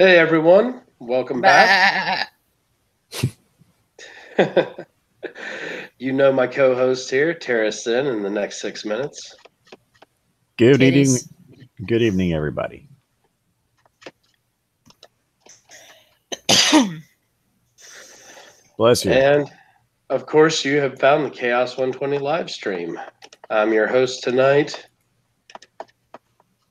Hey everyone, welcome back. You know my co-host here, Terrace in the next 6 minutes. Good evening. Good evening, everybody. Bless you. And of course, you have found the Chaos 120 live stream. I'm your host tonight.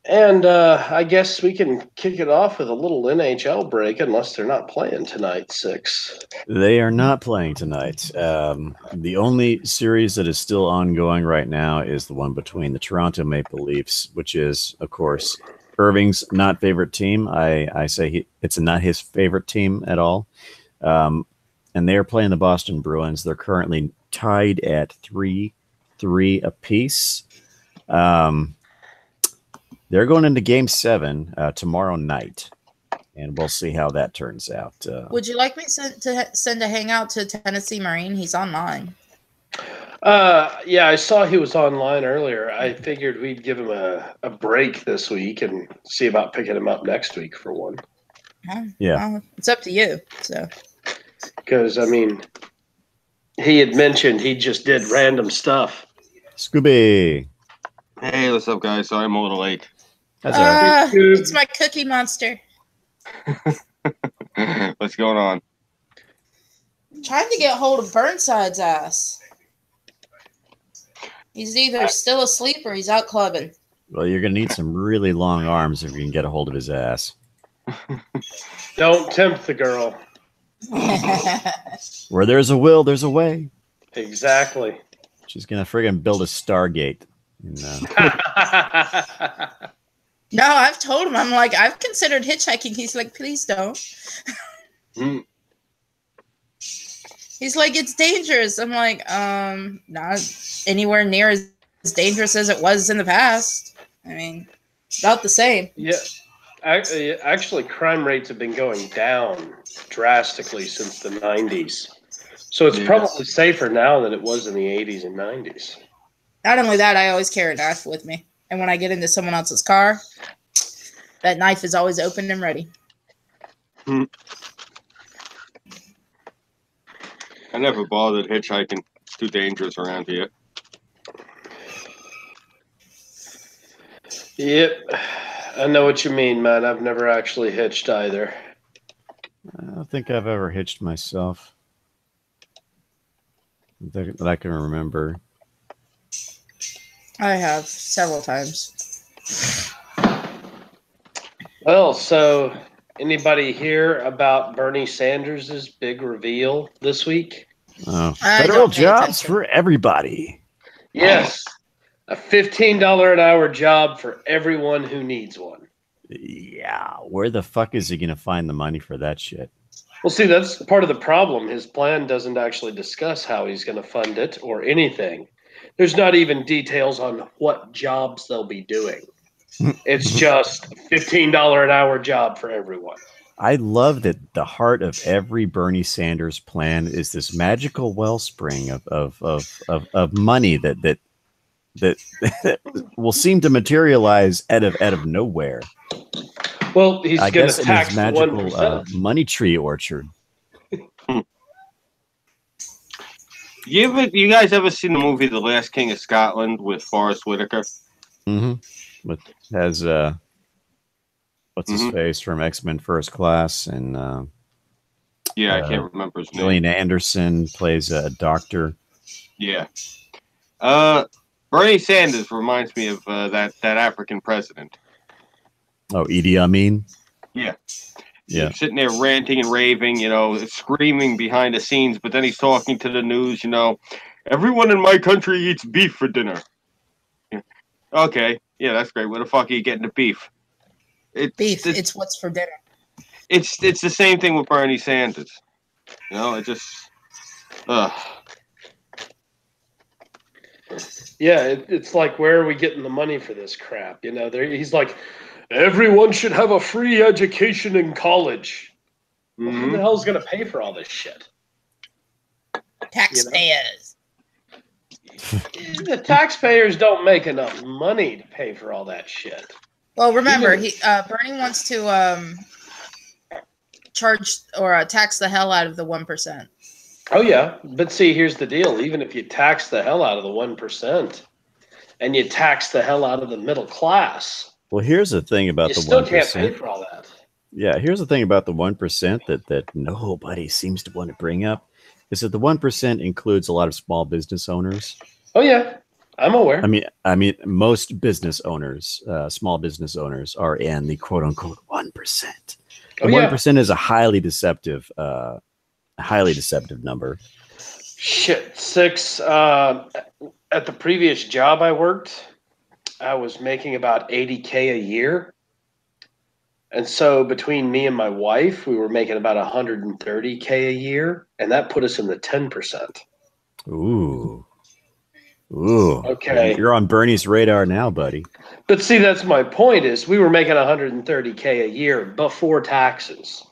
And I guess we can kick it off with a little NHL break, unless they're not playing tonight, 6. They are not playing tonight. The only series that is still ongoing right now is the one between the Toronto Maple Leafs, which is, of course, Irving's not favorite team. I say it's not his favorite team at all. And they are playing the Boston Bruins. They're currently tied at 3-3 apiece. They're going into Game 7 tomorrow night, and we'll see how that turns out. Would you like me to send a hangout to Tennessee Marine? He's online. Yeah, I saw he was online earlier. I figured we'd give him a break this week and see about picking him up next week for one. Yeah. Well, it's up to you. So, because, I mean, he had mentioned he just did random stuff. Scooby. Hey, what's up, guys? Sorry I'm a little late. That's all right. It's my Cookie Monster. What's going on? I'm trying to get a hold of Burnsides' ass. He's either still asleep or he's out clubbing. Well, you're going to need some really long arms if you can get a hold of his ass. Don't tempt the girl. Where there's a will, there's a way. Exactly. She's going to friggin' build a Stargate. No, I've told him. I'm like, I've considered hitchhiking. He's like, please don't. He's like, it's dangerous. I'm like, not anywhere near as dangerous as it was in the past. I mean, about the same. Yeah. Actually, crime rates have been going down drastically since the 90s. So it's probably safer now than it was in the 80s and 90s. Not only that, I always carry a knife with me. And when I get into someone else's car, that knife is always open and ready. I never bothered hitchhiking. It's too dangerous around here. Yep. I know what you mean, man. I've never actually hitched either. I don't think I've ever hitched myself that I can remember. I have several times. Well, so anybody hear about Bernie Sanders' big reveal this week? Federal jobs for everybody. Yes. A $15 an hour job for everyone who needs one. Yeah. Where the fuck is he going to find the money for that shit? Well, see, that's part of the problem. His plan doesn't actually discuss how he's going to fund it or anything. There's not even details on what jobs they'll be doing. It's just a $15 an hour job for everyone. I love that the heart of every Bernie Sanders plan is this magical wellspring of money that will seem to materialize out of nowhere. Well, he's going to tax his magical money tree orchard. You guys ever seen the movie The Last King of Scotland with Forrest Whitaker? Mm-hmm. Has what's his face from X-Men First Class and I can't remember his name. Gillian Anderson plays a doctor. Yeah. Bernie Sanders reminds me of that African president. Oh, Idi Amin? Yeah. Yeah. He's sitting there ranting and raving, screaming behind the scenes, but then he's talking to the news, everyone in my country eats beef for dinner. Yeah. Okay. Yeah, that's great. Where the fuck are you getting the beef? It's what's for dinner. It's the same thing with Bernie Sanders. It just Yeah, it's like, where are we getting the money for this crap? He's like, everyone should have a free education in college. Well, who the hell's going to pay for all this shit? Taxpayers. The taxpayers don't make enough money to pay for all that shit. Well, remember, Bernie wants to charge or tax the hell out of the 1%. Oh yeah, but see, here's the deal. Even if you tax the hell out of the 1% and you tax the hell out of the middle class, well, here's the thing about you the still 1%. can't pay for all that. Yeah, here's the thing about the 1% that nobody seems to want to bring up is that the 1% includes a lot of small business owners. Oh yeah, I'm aware. I mean, most business owners, small business owners, are in the quote unquote 1%. The 1% is a highly deceptive number. Shit, 6. At the previous job I worked, I was making about $80K a year. And so between me and my wife, we were making about $130K a year, and that put us in the 10%. Ooh. Okay. You're on Bernie's radar now, buddy. But see, that's my point is we were making $130K a year before taxes.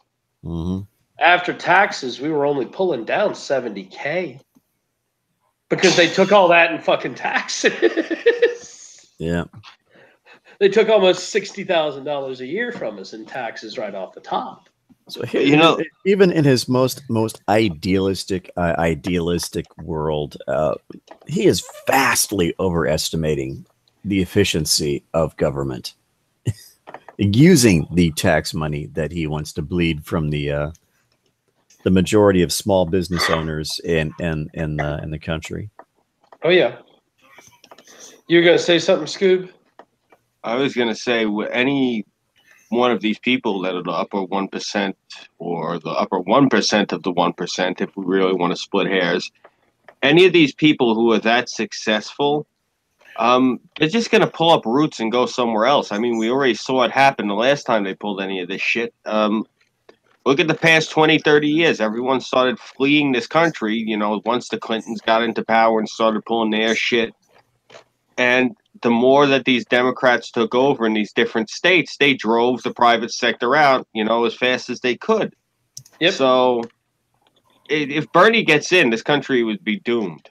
Mm-hmm. After taxes, we were only pulling down $70K because they took all that in fucking taxes. Yeah. They took almost $60,000 a year from us in taxes right off the top. So even in his most idealistic world, he is vastly overestimating the efficiency of government, using the tax money that he wants to bleed from the majority of small business owners in the country. Oh yeah, you're gonna say something, Scoob? I was going to say, any one of these people that are the upper 1% or the upper 1% of the 1%, if we really want to split hairs, any of these people who are that successful, they're just going to pull up roots and go somewhere else. I mean, we already saw it happen the last time they pulled any of this shit. Look at the past 20, 30 years. Everyone started fleeing this country, you know, once the Clintons got into power and started pulling their shit. And the more that these Democrats took over in these different states, they drove the private sector out, you know, as fast as they could. Yep. So if Bernie gets in, this country would be doomed.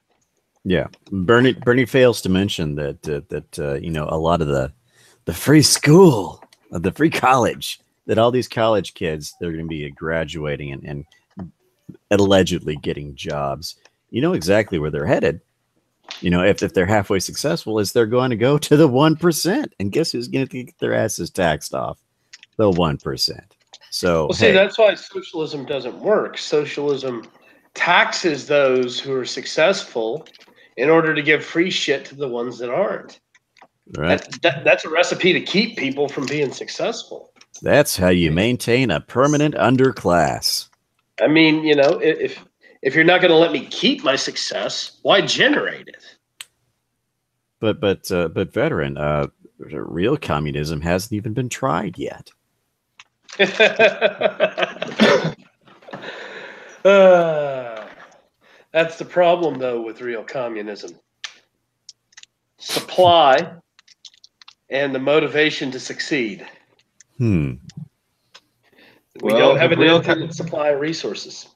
Yeah. Bernie fails to mention that you know, a lot of the free school, the free college, that all these college kids, they're going to be graduating and allegedly getting jobs. You know exactly where they're headed. You know, if they're halfway successful, is they're going to go to the 1%, and guess who's going to get their asses taxed off? The 1%. So, well, see, that's why socialism doesn't work. Socialism taxes those who are successful in order to give free shit to the ones that aren't. Right. That's a recipe to keep people from being successful. That's how you maintain a permanent underclass. I mean, you know, if you're not going to let me keep my success, why generate it? But veteran, real communism hasn't even been tried yet. That's the problem, though, with real communism. Supply and the motivation to succeed. We don't have an infinite supply of resources.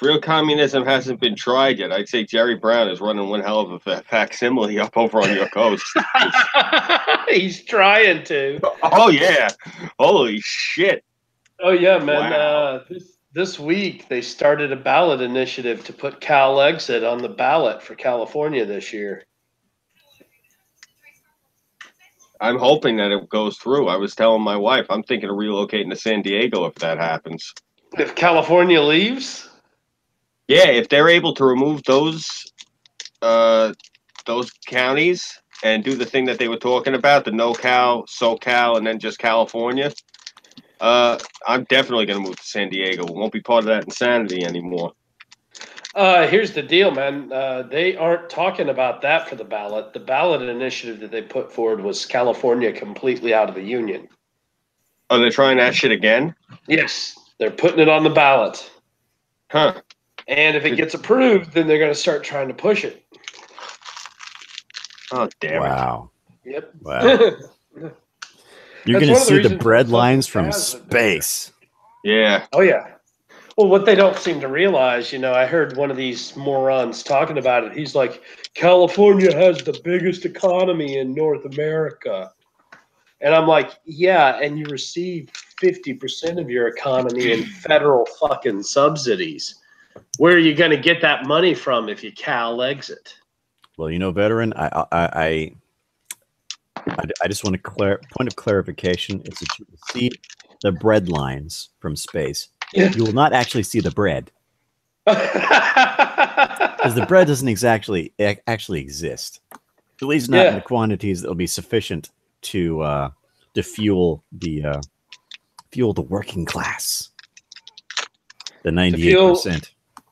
Real communism hasn't been tried yet. I'd say Jerry Brown is running one hell of a facsimile up over on your coast. He's trying to. Oh, yeah. Holy shit. Oh, yeah, man. Wow. This week, they started a ballot initiative to put Cal Exit on the ballot for California this year. I'm hoping that it goes through. I was telling my wife, I'm thinking of relocating to San Diego if that happens. If California leaves? Yeah, if they're able to remove those counties and do the thing that they were talking about, the no-cal, SoCal, and then just California, I'm definitely going to move to San Diego. We won't be part of that insanity anymore. Here's the deal, man. They aren't talking about that for the ballot. The ballot initiative that they put forward was California completely out of the union. Oh, they're trying that shit again? Yes, they're putting it on the ballot. Huh. And if it gets approved, then they're going to start trying to push it. Oh, damn wow. it. Yep. Wow. You're going to see the bread lines from space. Yeah. Oh, yeah. Well, what they don't seem to realize, you know, I heard one of these morons talking about it. He's like, California has the biggest economy in North America. And I'm like, yeah, and you receive 50% of your economy in federal fucking subsidies. Where are you going to get that money from if you Cal exit? Well, you know, veteran, I just want a point of clarification. It's that you will see the bread lines from space. You will not actually see the bread. Because the bread doesn't actually exist. At least not in the quantities that will be sufficient to fuel the working class. The 98%.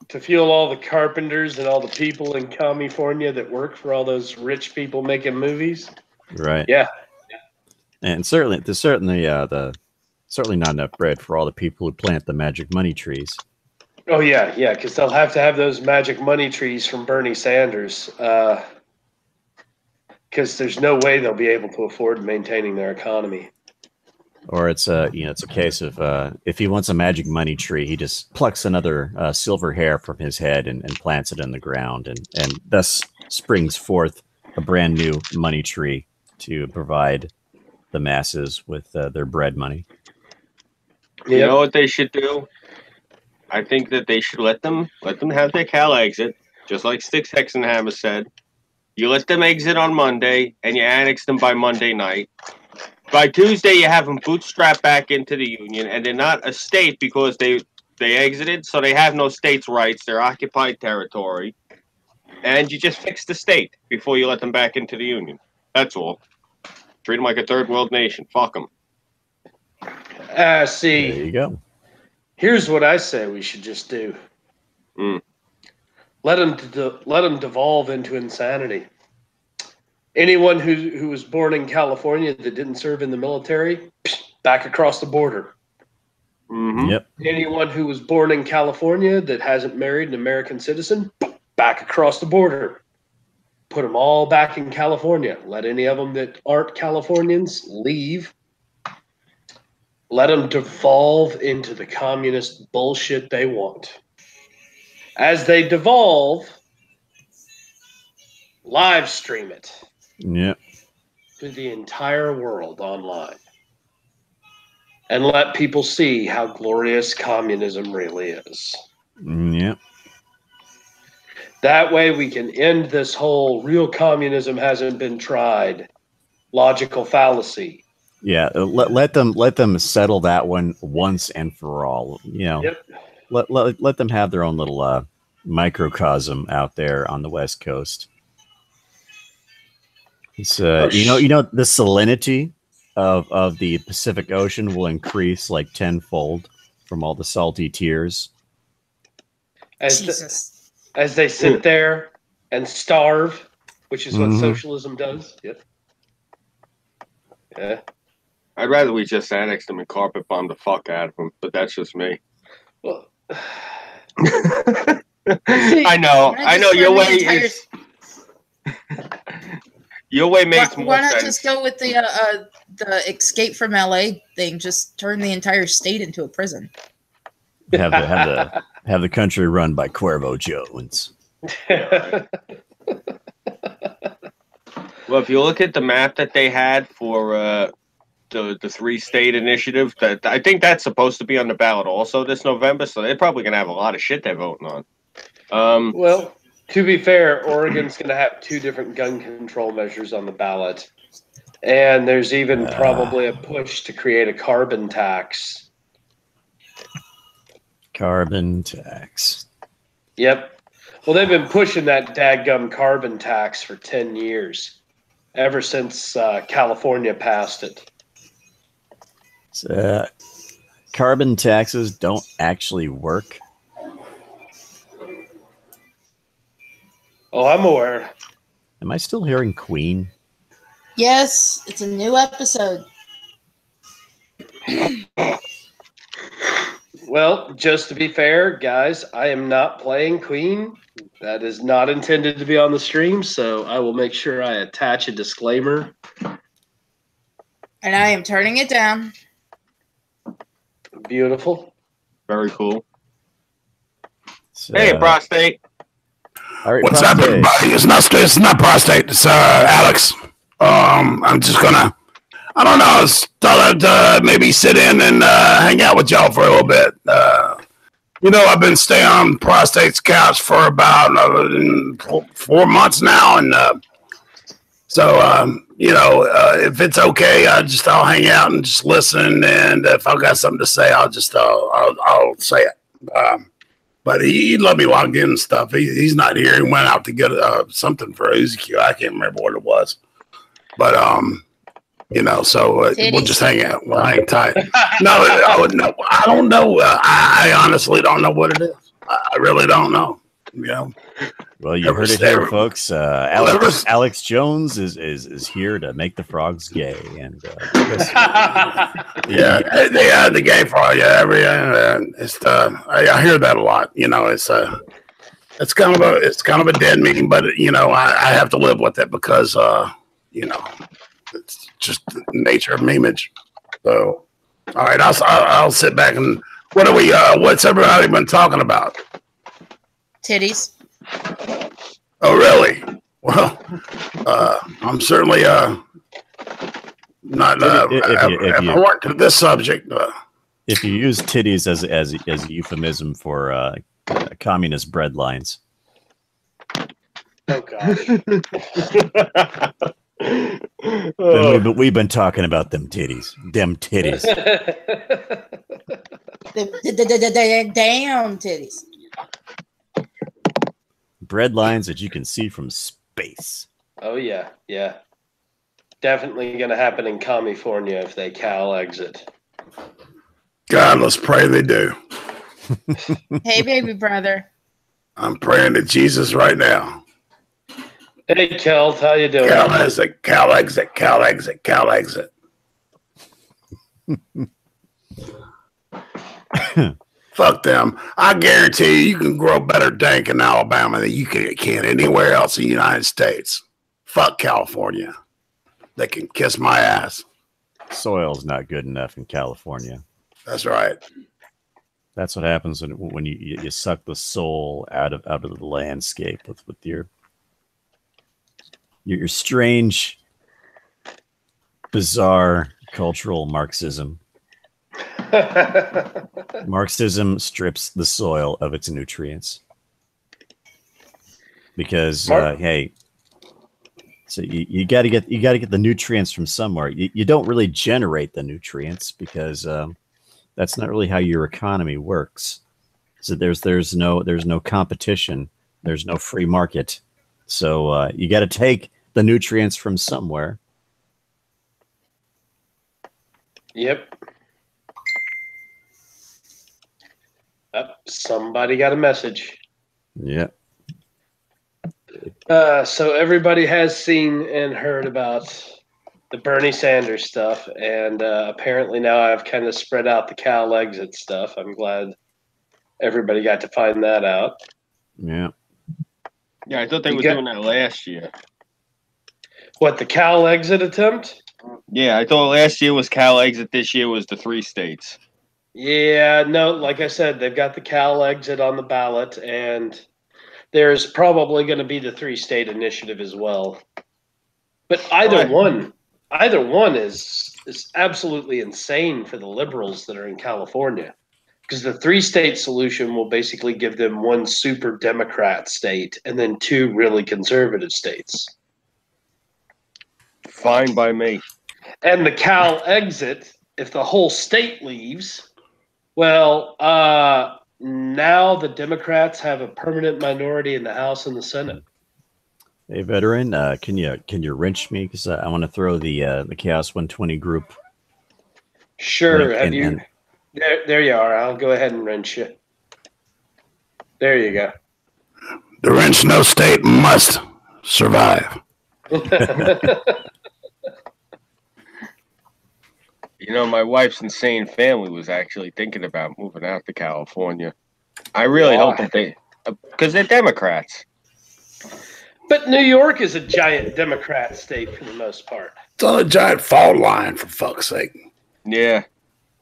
To fuel all the carpenters and all the people in California that work for all those rich people making movies. Right. Yeah. And certainly not enough bread for all the people who plant the magic money trees. Oh yeah, because they'll have to have those magic money trees from Bernie Sanders, because there's no way they'll be able to afford maintaining their economy. Or it's a case of if he wants a magic money tree, he just plucks another silver hair from his head and plants it in the ground, and thus springs forth a brand new money tree to provide the masses with their bread money. You know what they should do? I think that they should let them have their Cal exit, just like Styx Hexenhammer said. You let them exit on Monday, and you annex them by Monday night. By Tuesday, you have them bootstrap back into the Union, and they're not a state because they exited, so they have no states' rights. They're occupied territory. And you just fix the state before you let them back into the Union. That's all. Treat them like a third world nation. Fuck them. See. There you go. Here's what I say we should just do. Let them devolve into insanity. Anyone who was born in California that didn't serve in the military, back across the border. Mm-hmm. Yep. Anyone who was born in California that hasn't married an American citizen, back across the border. Put them all back in California. Let any of them that aren't Californians leave. Let them devolve into the communist bullshit they want. As they devolve, live stream it. Yep. To the entire world online. And let people see how glorious communism really is. Yep. That way we can end this whole real communism hasn't been tried logical fallacy. Yeah, let them settle that one once and for all. You know, let them have their own little microcosm out there on the West Coast. It's you know the salinity of the Pacific Ocean will increase like tenfold from all the salty tears. As they sit there and starve, which is what socialism does. Yep. Yeah. I'd rather we just annex them and carpet bomb the fuck out of them, but that's just me. Well, I know. Your way is. Your way makes more sense. Why not just go with the escape from LA thing? Just turn the entire state into a prison. Have the country run by Cuervo Jones. Well, if you look at the map that they had for the 3-state initiative, that I think that's supposed to be on the ballot also this November, so they're probably gonna have a lot of shit they're voting on. Well, to be fair, Oregon's gonna have 2 different gun control measures on the ballot, and there's even probably a push to create a carbon tax. Carbon tax. Yep. Well, they've been pushing that dadgum carbon tax for 10 years, ever since California passed it. So, carbon taxes don't actually work. Oh, I'm aware. Am I still hearing Queen? Yes, it's a new episode. Well, just to be fair, guys, I am not playing Queen. That is not intended to be on the stream, so I will make sure I attach a disclaimer. And I am turning it down. Beautiful. Very cool. So, Hey, prostate. all right, What's up, everybody? It's not prostate. It's Alex. I'm I don't know. I just thought I'd maybe sit in and hang out with y'all for a little bit. You know, I've been staying on Prostate's couch for about 4 months now, and so you know, if it's okay, I'll hang out and just listen, and if I've got something to say, I'll say it. But he let me log in and stuff. He's not here. He went out to get something for Uzi. I can't remember what it was, but you know, so we'll just hang out. We'll hang tight. No, I don't know. I honestly don't know what it is. I really don't know. You know. Well, you heard it here, folks. Alex Jones is here to make the frogs gay, and yeah, the gay frog. Yeah, I hear that a lot. You know, it's kind of a dead meeting, but you know, I have to live with it because you know, it's just the nature of memeage. So, all right, I'll sit back and what's everybody been talking about? Titties. Oh, really? Well, I'm certainly not abhorrent to this subject. If you use titties as a euphemism for communist breadlines. Oh gosh. Then we've been talking about them titties. Them titties. Damn titties. Bread lines that you can see from space. Oh yeah, yeah. Definitely going to happen in California if they Cal exit. God, let's pray they do. Hey, baby brother. I'm praying to Jesus right now. Hey, Kelt, how you doing? Cal exit, Cal exit, Cal exit, Cal exit. Fuck them. I guarantee you can grow better dank in Alabama than you can anywhere else in the United States. Fuck California. They can kiss my ass. Soil's not good enough in California. That's right. That's what happens when you suck the soul out of the landscape with your strange, bizarre cultural Marxism. Marxism strips the soil of its nutrients because hey, so you got to get the nutrients from somewhere. You don't really generate the nutrients because that's not really how your economy works. So there's no competition, there's no free market. So you got to take the nutrients from somewhere. Yep. Somebody got a message. Yeah. So everybody has seen and heard about the Bernie Sanders stuff, and apparently now I've kind of spread out the Cal exit stuff. I'm glad everybody got to find that out. Yeah. Yeah, I thought they were doing that last year. What, the Cal exit attempt? Yeah, I thought last year was Cal exit. This year was the 3 states. Yeah, no, like I said, they've got the Cal exit on the ballot, and there's probably going to be the 3-state initiative as well. But either one is absolutely insane for the liberals that are in California, because the 3-state solution will basically give them 1 super Democrat state and then 2 really conservative states. Fine by me. And the Cal exit, if the whole state leaves, well, now the Democrats have a permanent minority in the House and the Senate. Hey, veteran, can you wrench me because I want to throw the Chaos 120 group. Sure. There you are. I'll go ahead and wrench you. There you go. The wrench no state must survive. You know, my wife's insane family was actually thinking about moving out to California. I really hope that because they're Democrats. But New York is a giant Democrat state for the most part. It's on a giant fault line, for fuck's sake. Yeah.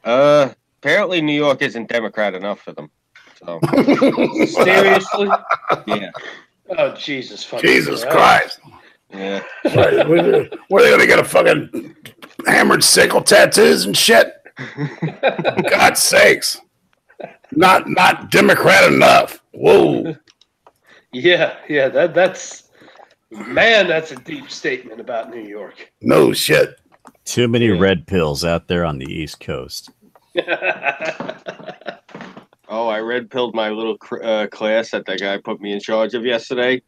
Apparently New York isn't Democrat enough for them. So. Seriously? Yeah. Oh, Jesus fucking Jesus Christ. Yeah. Where are they going to get a fucking hammered sickle tattoos and shit. God's sakes. Not Democrat enough. Whoa. Yeah, that's a deep statement about New York. No shit. Too many red pills out there on the East Coast. Oh, I red pilled my little class that guy put me in charge of yesterday.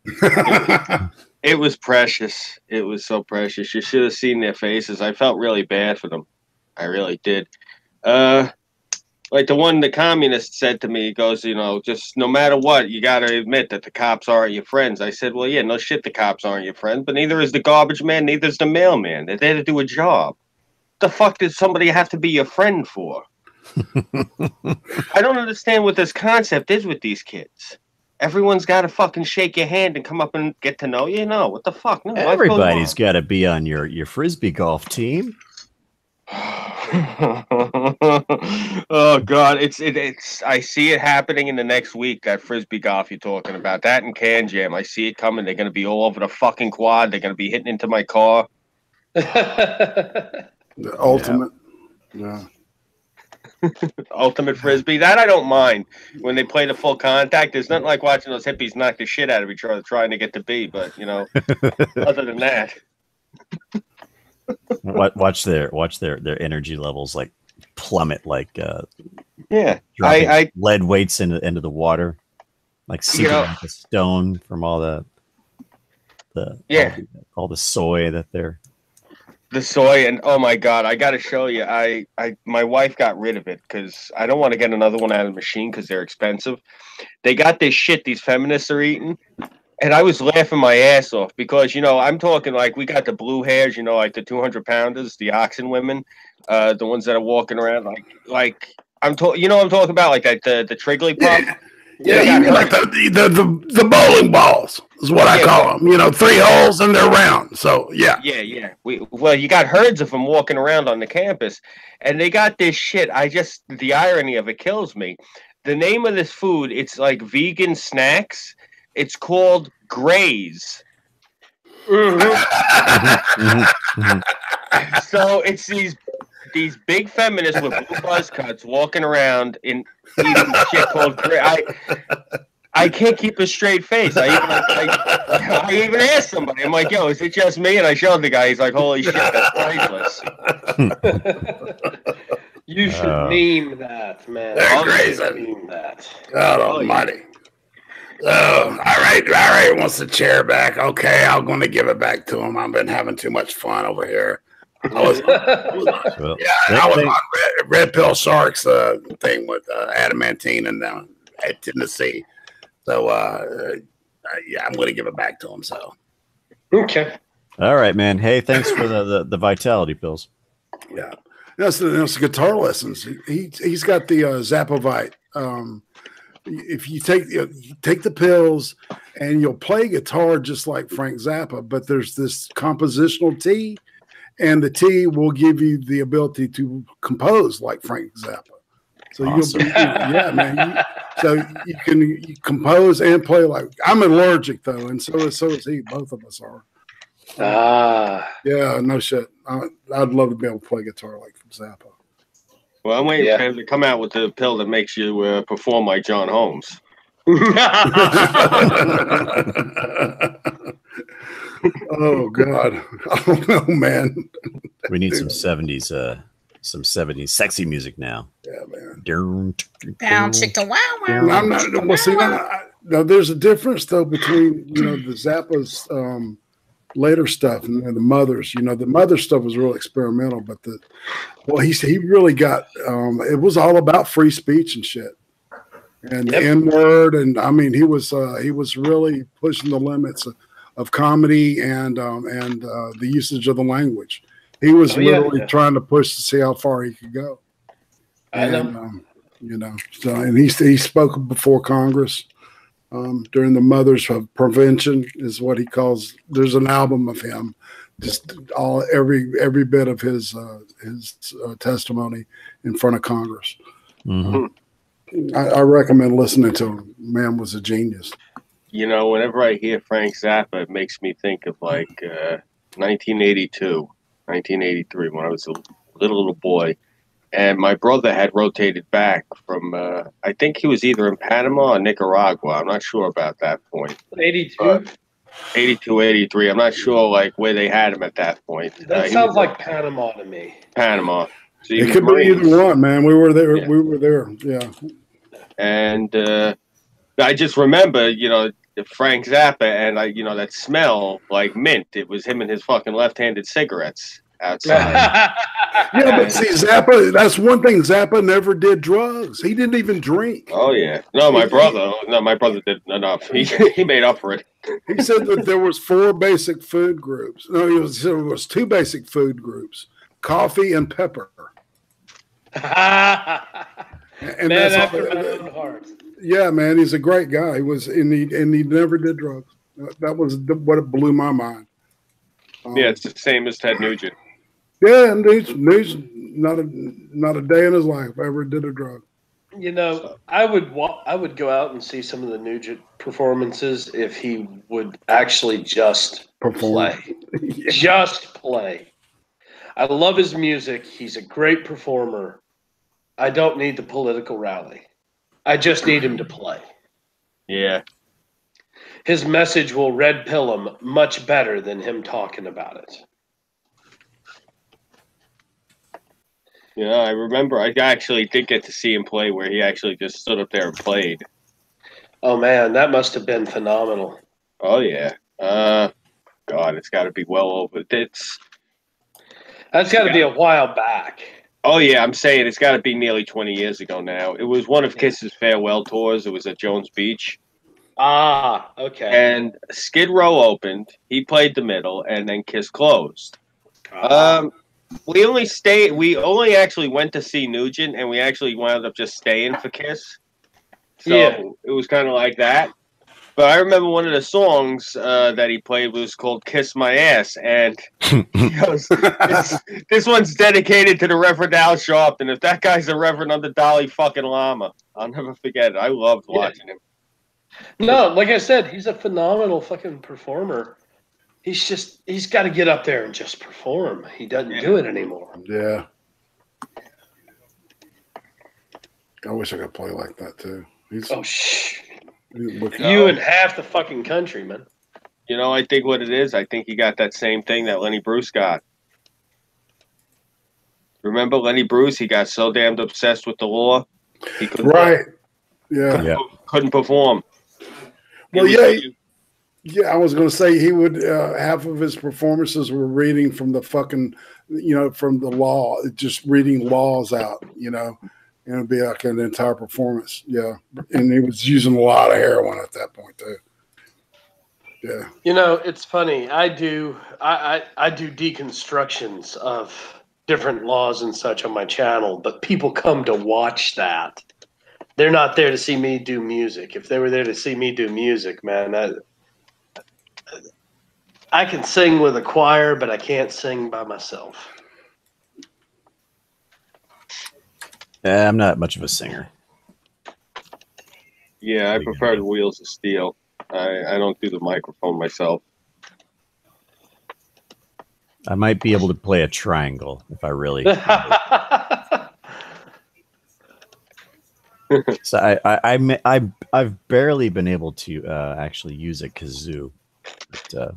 It was precious. It was so precious. You should have seen their faces. I felt really bad for them. I really did. Like the communist said to me, he goes, just no matter what, you got to admit that the cops aren't your friends. I said, well, yeah, no shit, the cops aren't your friends, but neither is the garbage man, neither is the mailman. They're there to do a job. What the fuck did somebody have to be your friend for? I don't understand what this concept is with these kids. Everyone's got to fucking shake your hand and come up and get to know you? No, what the fuck? No, everybody's got to be on your frisbee golf team. Oh God, it's I see it happening in the next week. That frisbee golf you're talking about, that and can jam, I see it coming. They're gonna be all over the fucking quad. They're gonna be hitting into my car. The ultimate, yeah. Ultimate frisbee. That I don't mind when they play the full contact. There's nothing like watching those hippies knock the shit out of each other trying to get to B. But other than that. Watch their energy levels like plummet, like I lead weights into the water, like sinking like a stone from all all the soy that they're. The soy, and oh my God, I got to show you. My wife got rid of it because I don't want to get another one out of the machine because they're expensive. They got this shit these feminists are eating. And I was laughing my ass off because, I'm talking like we got the blue hairs, like the 200-pounders, the oxen women, the ones that are walking around like I'm talking about like that the Triggly Puff. Yeah, you mean like the bowling balls is what I call them. 3 holes and they're round. So yeah. Yeah. You got herds of them walking around on the campus, and they got this shit. The irony of it kills me. The name of this food, it's like vegan snacks. It's called Graze. So it's these big feminists with blue buzz cuts walking around in eating shit called Graze. I can't keep a straight face. I even asked somebody. I'm like, yo, is it just me? And I showed the guy. He's like, holy shit, that's priceless. You should meme that, man. They're crazy. Meme that. God almighty. Oh, all right. Wants the chair back. Okay, I'm going to give it back to him. I've been having too much fun over here. I was on Red Pill Sharks thing with Adamantine and at Tennessee. So I'm going to give it back to him. So okay. All right, man. Hey, thanks for the vitality pills. Yeah, that's the guitar lessons. He's got the Zapovite. If you take the pills and you'll play guitar just like Frank Zappa, but there's this compositional tea, and the tea will give you the ability to compose like Frank Zappa. So awesome. you can compose and play like. I'm allergic though, and so is he. Both of us are. Yeah, no shit. I'd love to be able to play guitar like Zappa. Well, I'm waiting for him to come out with the pill that makes you perform like John Holmes. Oh God! I don't know, man. We need some 70s sexy music now. Yeah, man. Down, chicka, wow, wow. I'm not. Well, see, now there's a difference though between the Zappa's later stuff and the Mothers. The Mother stuff was real experimental, but he really got it was all about free speech and shit. And the N-word, and I mean he was really pushing the limits of comedy and the usage of the language. He was literally trying to push to see how far he could go. And he spoke before Congress during the Mothers of Prevention is what he calls. There's an album of him, just every bit of his testimony in front of Congress. Mm-hmm. I recommend listening to him. Man was a genius. Whenever I hear Frank Zappa, it makes me think of like 1982. 1983, when I was a little boy. And my brother had rotated back from, I think he was either in Panama or Nicaragua. I'm not sure about that point. 82? 82, 83. I'm not sure, like, where they had him at that point. That sounds like Panama to me. Panama. So it could be either one, man. We were there. Yeah. We were there. Yeah. And I just remember, you know, Frank Zappa and that smell like mint. It was him and his fucking left-handed cigarettes outside. Yeah, but see, Zappa, that's one thing. Zappa never did drugs. He didn't even drink. Oh, yeah. No, my brother did enough. He made up for it. He said that there was 4 basic food groups. No, it was 2 basic food groups, coffee and pepper. And Man that's after all, my own heart. yeah, man, he's a great guy. He was, and he never did drugs. That was what it blew my mind. Yeah, it's the same as Ted Nugent. Yeah, and he's not a day in his life ever did a drug. You know, I would go out and see some of the Nugent performances if he would actually just play. Yeah. Just play. I love his music. He's a great performer. I don't need the political rally. I just need him to play. Yeah. His message will red pill him much better than him talking about it. Yeah, I remember I actually did get to see him play where he actually just stood up there and played. Oh, man, that must have been phenomenal. Oh, yeah. God, it's got to be well over. That's got to be a while back. Oh, yeah, I'm saying it's got to be nearly 20 years ago now. It was one of Kiss's farewell tours. It was at Jones Beach. Ah, okay. And Skid Row opened. He played the middle, and then Kiss closed. We only actually went to see Nugent, and we actually wound up just staying for Kiss. So It was kind of like that. But I remember one of the songs that he played was called "Kiss My Ass," and he goes, "This one's dedicated to the Reverend Al Sharpton. If that guy's a Reverend, I'm the Dalai fucking Lama." I'll never forget it. I loved watching him. No, like I said, he's a phenomenal fucking performer. He's got to get up there and just perform. He doesn't do it anymore. Yeah. I wish I could play like that too. You and half the fucking country, man. You know, I think what it is, I think he got that same thing that Lenny Bruce got. Remember Lenny Bruce? He got so damned obsessed with the law. He couldn't couldn't perform. Well, yeah, I was going to say he would, half of his performances were reading from the fucking, from the law, just reading laws out, and it'd be like an entire performance. Yeah. And he was using a lot of heroin at that point too. Yeah. It's funny. I do deconstructions of different laws and such on my channel, but people come to watch that. They're not there to see me do music. If they were there to see me do music, man, I can sing with a choir, but I can't sing by myself. I'm not much of a singer. Yeah, I prefer the Wheels of Steel. I don't do the microphone myself. I might be able to play a triangle if I really. So I've barely been able to actually use a kazoo. But,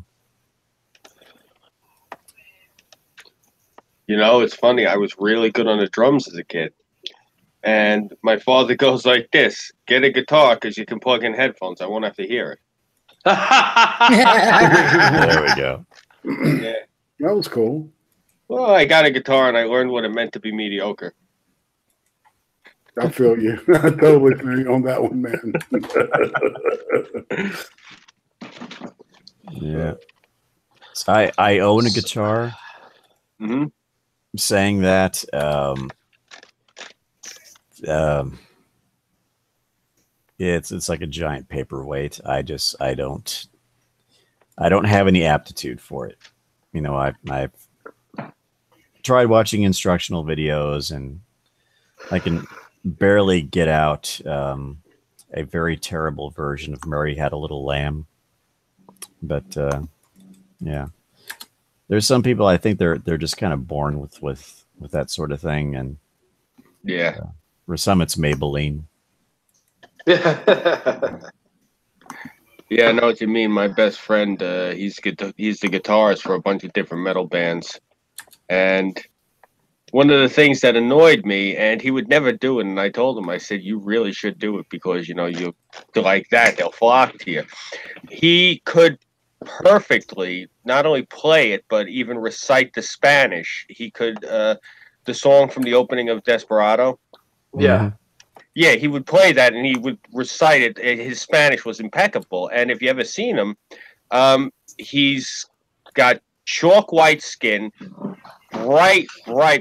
it's funny. I was really good on the drums as a kid. And my father goes like this: "Get a guitar because you can plug in headphones. I won't have to hear it." There we go. Yeah. That was cool. Well, I got a guitar and I learned what it meant to be mediocre. I feel you. I totally feel you on that one, man. Yeah. So I own a guitar. Mm-hmm. Saying that, it's like a giant paperweight. I don't have any aptitude for it. I've tried watching instructional videos and I can barely get out a very terrible version of Mary Had a Little Lamb. But yeah. there's some people I think they're just kind of born with that sort of thing, and Yeah. for some it's Maybelline. Yeah, I know what you mean. My best friend, he's the guitarist for a bunch of different metal bands, and one of the things that annoyed me, and he would never do it, and I told him, I said, you really should do it because, you know, you like that, they'll flock to you. He could perfectly not only play it, but even recite the Spanish. He could, the song from the opening of Desperado. Yeah. Yeah, he would play that and he would recite it. His Spanish was impeccable. And if you ever seen him, he's got chalk white skin, bright,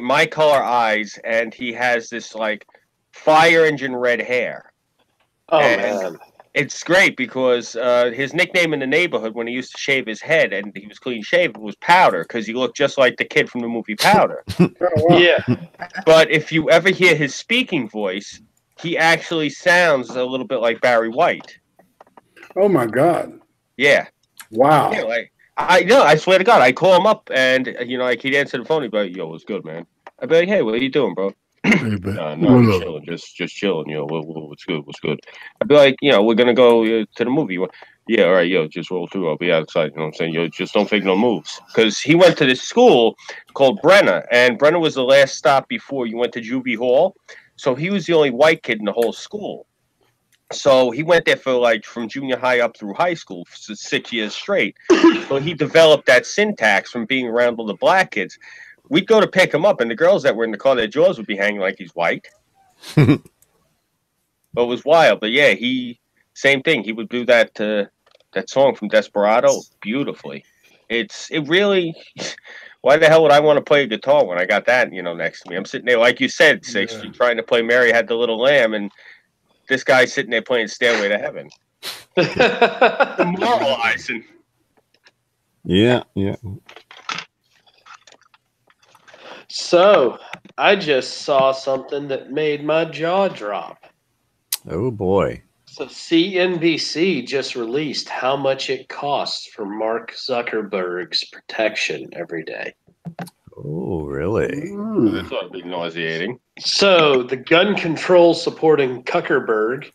my color eyes, and he has this like fire engine red hair. Oh, and man. It's great because his nickname in the neighborhood when he used to shave his head and he was clean shaven was Powder, because he looked just like the kid from the movie Powder. Yeah. But if you ever hear his speaking voice, he actually sounds a little bit like Barry White. Oh my God. Yeah. Wow. Yeah, like I swear to God, I call him up and you know, like he'd answer the phone, he'd be like, "Yo, what's good, man?" I'd be like, "Hey, what are you doing, bro?" No, chilling, just chilling. You know, what's good? What's good? I'd be like, you know, we're gonna go to the movie. Yeah, all right, yo, just roll through. I'll be outside. You know what I'm saying? Yo, just don't fake no moves. Because he went to this school called Brenner, and Brenner was the last stop before you went to Juvie Hall. So he was the only white kid in the whole school. So he went there for like from junior high up through high school for 6 years straight. So he developed that syntax from being around all the black kids. We'd go to pick him up, and the girls that were in the car, their jaws would be hanging like he's white. But it was wild. But yeah, same thing. He would do that that song from Desperado beautifully. It really. Why the hell would I want to play a guitar when I got that, you know, next to me? I'm sitting there, like you said, Six, trying to play Mary Had the Little Lamb, and this guy's sitting there playing Stairway to Heaven. Demoralizing. Yeah. So, I just saw something that made my jaw drop. Oh boy. So, CNBC just released how much it costs for Mark Zuckerberg's protection every day. Oh, really? This ought to be nauseating. So, the gun control supporting Zuckerberg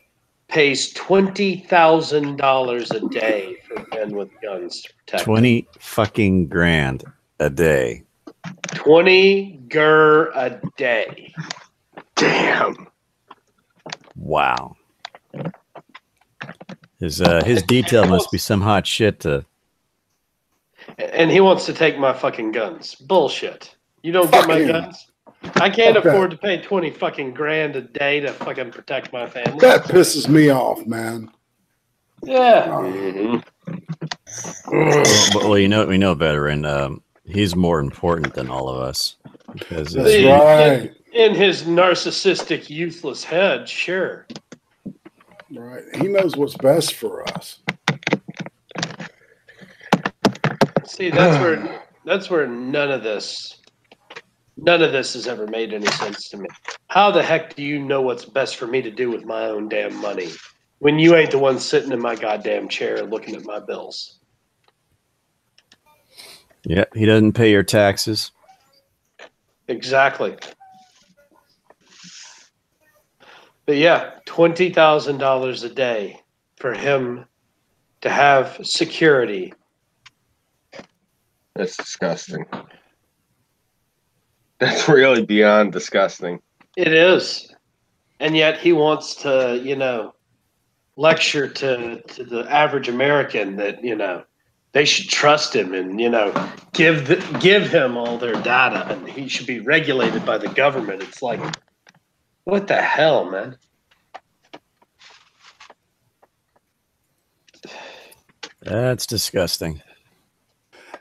pays $20,000 a day for men with guns to protect 20 fucking grand a day. 20 gur a day. Damn. Wow. His detail must be some hot shit to. And he wants to take my fucking guns. Bullshit. You don't get my guns? I can't afford to pay 20 fucking grand a day to fucking protect my family. That pisses me off, man. Yeah. Well, you know, we know better, and he's more important than all of us. Because That's right. In his narcissistic, useless head, sure. Right. He knows what's best for us. See, that's where none of this has ever made any sense to me. How the heck do you know what's best for me to do with my own damn money when you ain't the one sitting in my goddamn chair looking at my bills? Yeah, he doesn't pay your taxes. Exactly. But yeah, $20,000 a day for him to have security. That's disgusting. That's really beyond disgusting. It is. And yet he wants to, you know, lecture to the average American that, you know, they should trust him and, you know, give him all their data and he should be regulated by the government. It's like, what the hell, man? That's disgusting.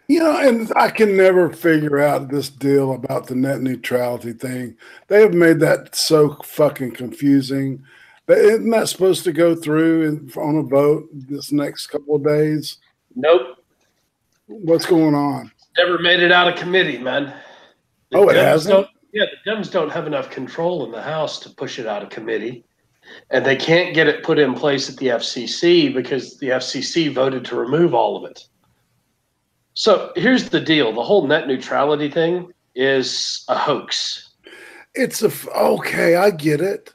You know, and I can never figure out this deal about the net neutrality thing. They have made that so fucking confusing. But isn't that supposed to go through on a vote this next couple of days? Nope. What's going on? Never made it out of committee, man. It hasn't? Yeah, the Dems don't have enough control in the House to push it out of committee. And they can't get it put in place at the FCC because the FCC voted to remove all of it. So here's the deal. The whole net neutrality thing is a hoax. Okay, I get it.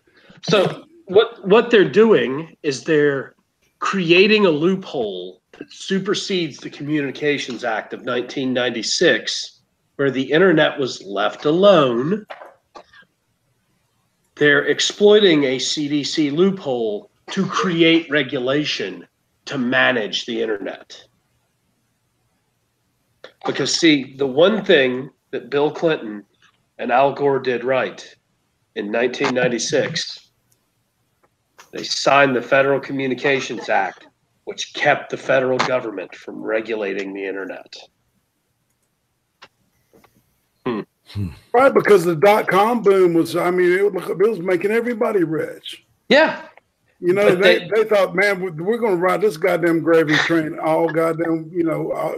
So what they're doing is they're creating a loophole that supersedes the Communications Act of 1996, where the internet was left alone. They're exploiting a CDC loophole to create regulation to manage the internet. Because, see, the one thing that Bill Clinton and Al Gore did right in 1996, they signed the Federal Communications Act, which kept the federal government from regulating the internet. Right, because the .com boom was, I mean, it was making everybody rich. Yeah. You know, they thought, man, we're going to ride this goddamn gravy train all goddamn,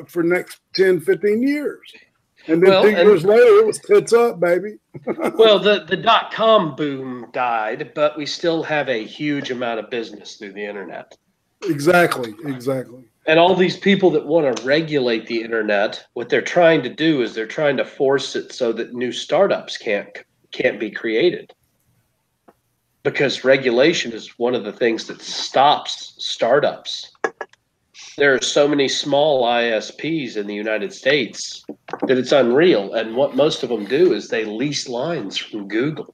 for next 10, 15 years. And then 2 years later, it was tits up, baby. Well, the .com boom died, but we still have a huge amount of business through the internet. Exactly. And all these people that want to regulate the internet, what they're trying to do is they're trying to force it so that new startups can't be created. Because regulation is one of the things that stops startups. There are so many small ISPs in the United States that it's unreal. And what most of them do is they lease lines from Google.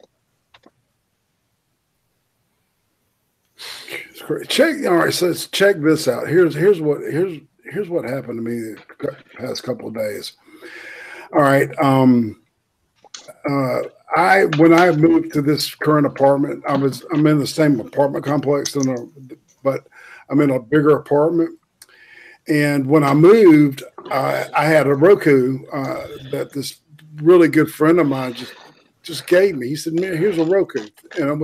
All right, so let's check this out. Here's what happened to me the past couple of days. All right, when I moved to this current apartment, I'm in the same apartment complex, but I'm in a bigger apartment. And when I moved, I had a Roku that this really good friend of mine just gave me. He said, "Man, here's a Roku," and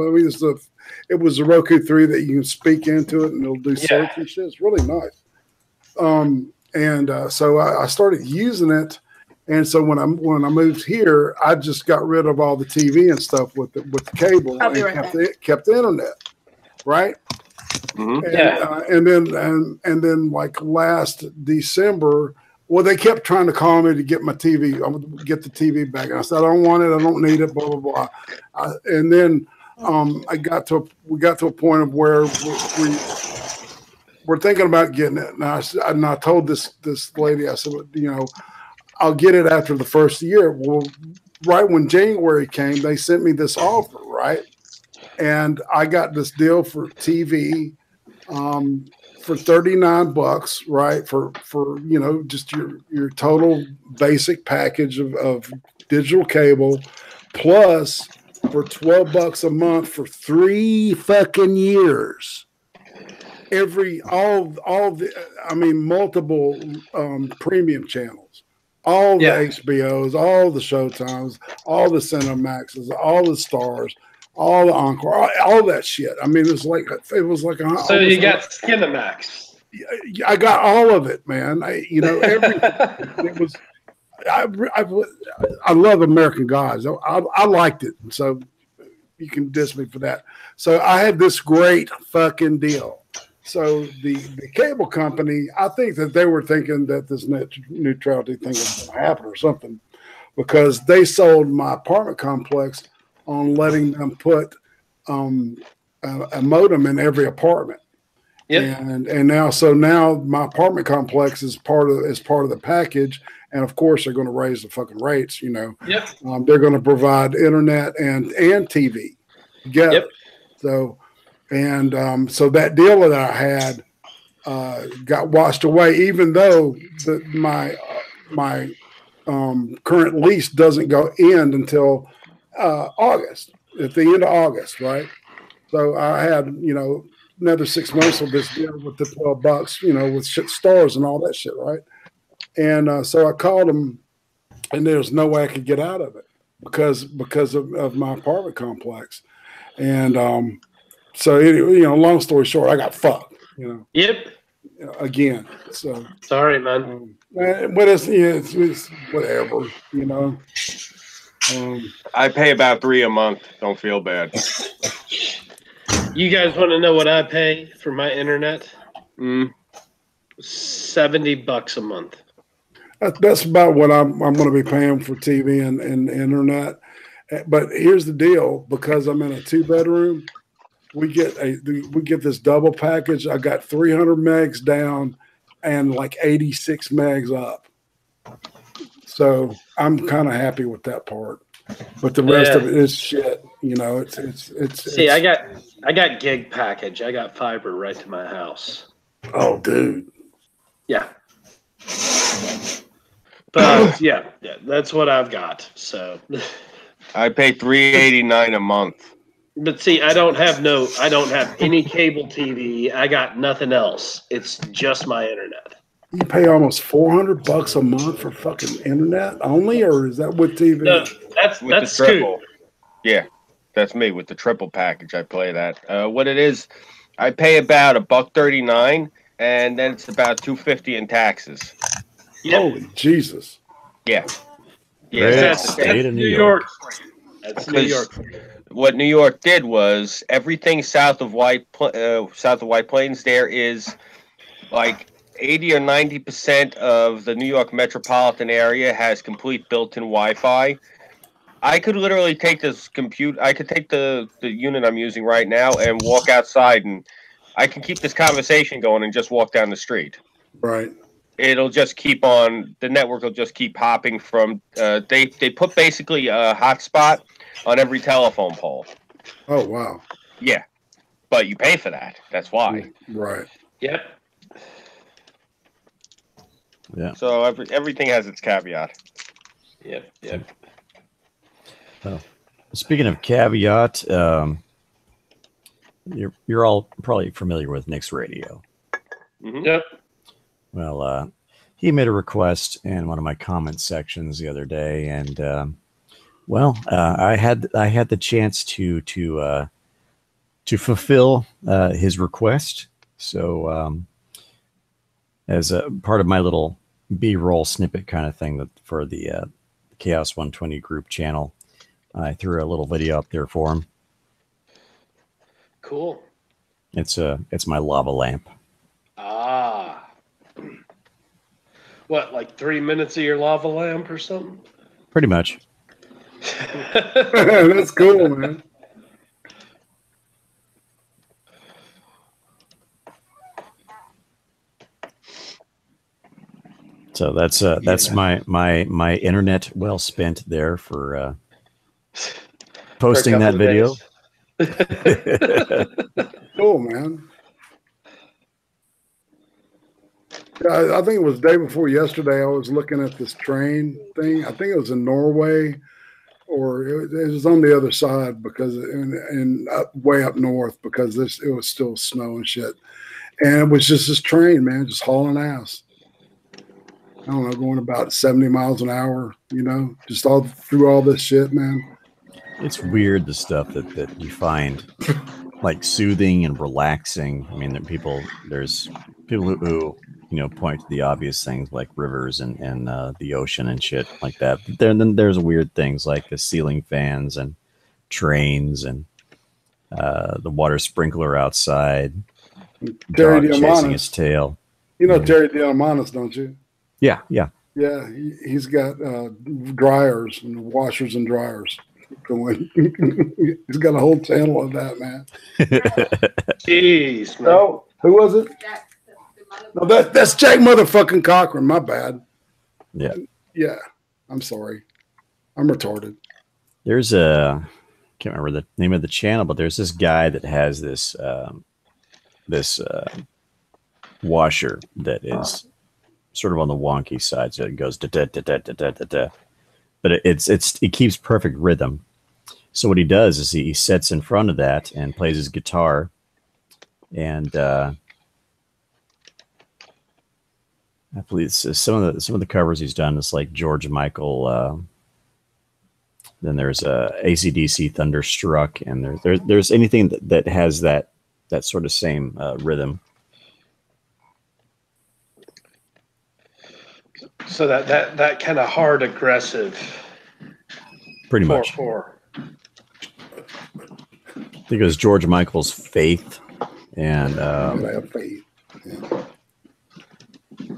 it was a Roku 3 that you can speak into it and it'll do search and shit. It's really nice. So I started using it. And so when I moved here, I just got rid of all the TV and stuff with the cable and kept the internet, right? Mm-hmm. And then like last December, well, they kept trying to call me to get my TV. I'm gonna get the TV back. And I said, I don't want it. I don't need it. Blah blah blah. And then we got to a point of where we're thinking about getting it. And I told this lady, I said, I'll get it after the first year. Well, right when January came, they sent me this offer, right? And I got this deal for TV for $39, right? For just your total basic package of digital cable, plus for $12 a month for 3 fucking years. Multiple premium channels. All the HBOs, all the Showtimes, all the Cinemaxes, all the Stars, all the Encore, all that shit. I mean, it was like a. So you got Cinemax. I got all of it, man. Everything. It was. I love American Gods. I liked it, so you can diss me for that. So I had this great fucking deal. So the cable company, I think that they were thinking that this net neutrality thing was going to happen or something, because they sold my apartment complex on letting them put a modem in every apartment. Yep. And now my apartment complex is part of the package, and of course they're going to raise the fucking rates. Yep. They're going to provide internet and TV together. Yep. So that deal that I had got washed away, even though my current lease doesn't end until August, at the end of August, right? So I had another 6 months of this deal with the $12, with Stars and all that shit, right? And so I called them, and there's no way I could get out of it because of my apartment complex, and so anyway, long story short, I got fucked. Yep. Again. So sorry, man. But it's whatever. I pay about $3 a month. Don't feel bad. You guys want to know what I pay for my internet? $70 a month. That's about what I'm going to be paying for TV and internet. But here's the deal: because I'm in a 2-bedroom, we get this double package. I got 300 megs down and like 86 megs up. So I'm kind of happy with that part. But the rest of it is shit. You know, it's. See, I got gig package. I got fiber right to my house. Oh, dude. Yeah. But yeah, that's what I've got. So I pay $3.89 a month. But see, I don't have any cable TV. I got nothing else. It's just my internet. You pay almost $400 a month for fucking internet only, or is that with TV? No, that's the triple. Yeah, that's me with the triple package. I play that. What it is, I pay about $1.39, and then it's about $2.50 in taxes. Yep. Holy Jesus! Yeah, That's state of New York. That's New York. What New York did was everything south of White Plains. There is like 80 or 90% of the New York metropolitan area has complete built-in Wi-Fi. I could literally take this computer. I could take the unit I'm using right now and walk outside, and I can keep this conversation going and just walk down the street. Right. It'll just keep on. The network will just keep hopping from. They put basically a hotspot on every telephone pole. Oh wow. Yeah, but you pay for that. That's why. Right. Yep. Yeah. So everything has its caveat. Yep. Oh. Speaking of caveat, you're all probably familiar with Nick's Radio. Mm-hmm. Yep. Well, he made a request in one of my comment sections the other day, and I had the chance to fulfill his request. So as a part of my little B-roll snippet kind of thing for the Chaos 120 group channel, I threw a little video up there for him. Cool. It's my lava lamp. Ah. What, like 3 minutes of your lava lamp or something? Pretty much. That's cool, man. So that's my internet well spent there for posting that video. Cool, man. Yeah, I think it was the day before yesterday. I was looking at this train thing. I think it was in Norway, or it was on the other side because way up north because it was still snow and shit. And it was just this train, man, just hauling ass. I don't know, going about 70 miles an hour, you know, just all through all this shit, man. It's weird, the stuff that you find like soothing and relaxing. I mean, there's people who point to the obvious things like rivers and the ocean and shit like that. But then there's weird things like the ceiling fans and trains and the water sprinkler outside. Terry dog chasing his tail. You know Terry Diamanis, don't you? Yeah. Yeah, he's got dryers and washers and dryers going. He's got a whole channel of that, man. Jeez, man. No, who was it? No, that's Jack motherfucking Cochran. My bad. Yeah. Yeah. I'm sorry. I'm retarded. There's can't remember the name of the channel, but there's this guy that has this washer that is sort of on the wonky side, so it goes da da da da da da da. But it keeps perfect rhythm. So what he does is he sits in front of that and plays his guitar, and I believe some of the covers he's done is like George Michael. Then there's AC/DC Thunderstruck, and there's anything that has that sort of same rhythm. So that kind of hard aggressive. Pretty much. I think it was George Michael's Faith, and I have faith. Yeah.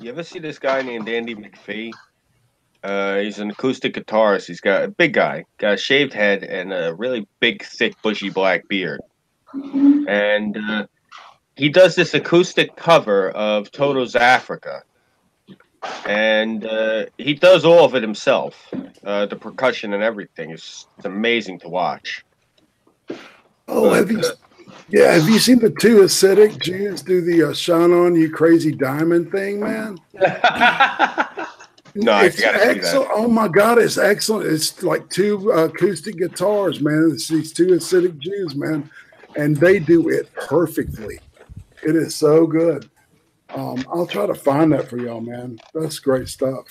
You ever see this guy named Andy McPhee? He's an acoustic guitarist. He's got a big guy, got a shaved head and a really big, thick, bushy black beard. And he does this acoustic cover of Toto's Africa. And he does all of it himself. The percussion and everything. It's amazing to watch. Oh, have you seen the two acidic Jews do the shine on you crazy diamond thing, man? No, it's I gotta see excellent. that. Oh my God, it's excellent. It's like two acoustic guitars, man. It's these two acidic Jews, man, and they do it perfectly. It is so good. I'll try to find that for y'all, man. That's great stuff.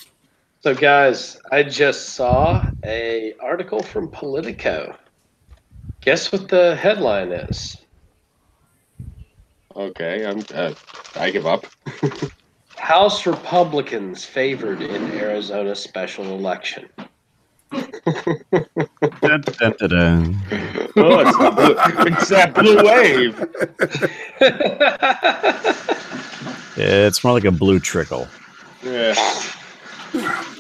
So, guys, I just saw a article from Politico. Guess what the headline is? Okay, I give up. House Republicans favored in Arizona special election. Dun, dun, dun, dun. Oh, it's that blue wave. It's more like a blue trickle. Yeah.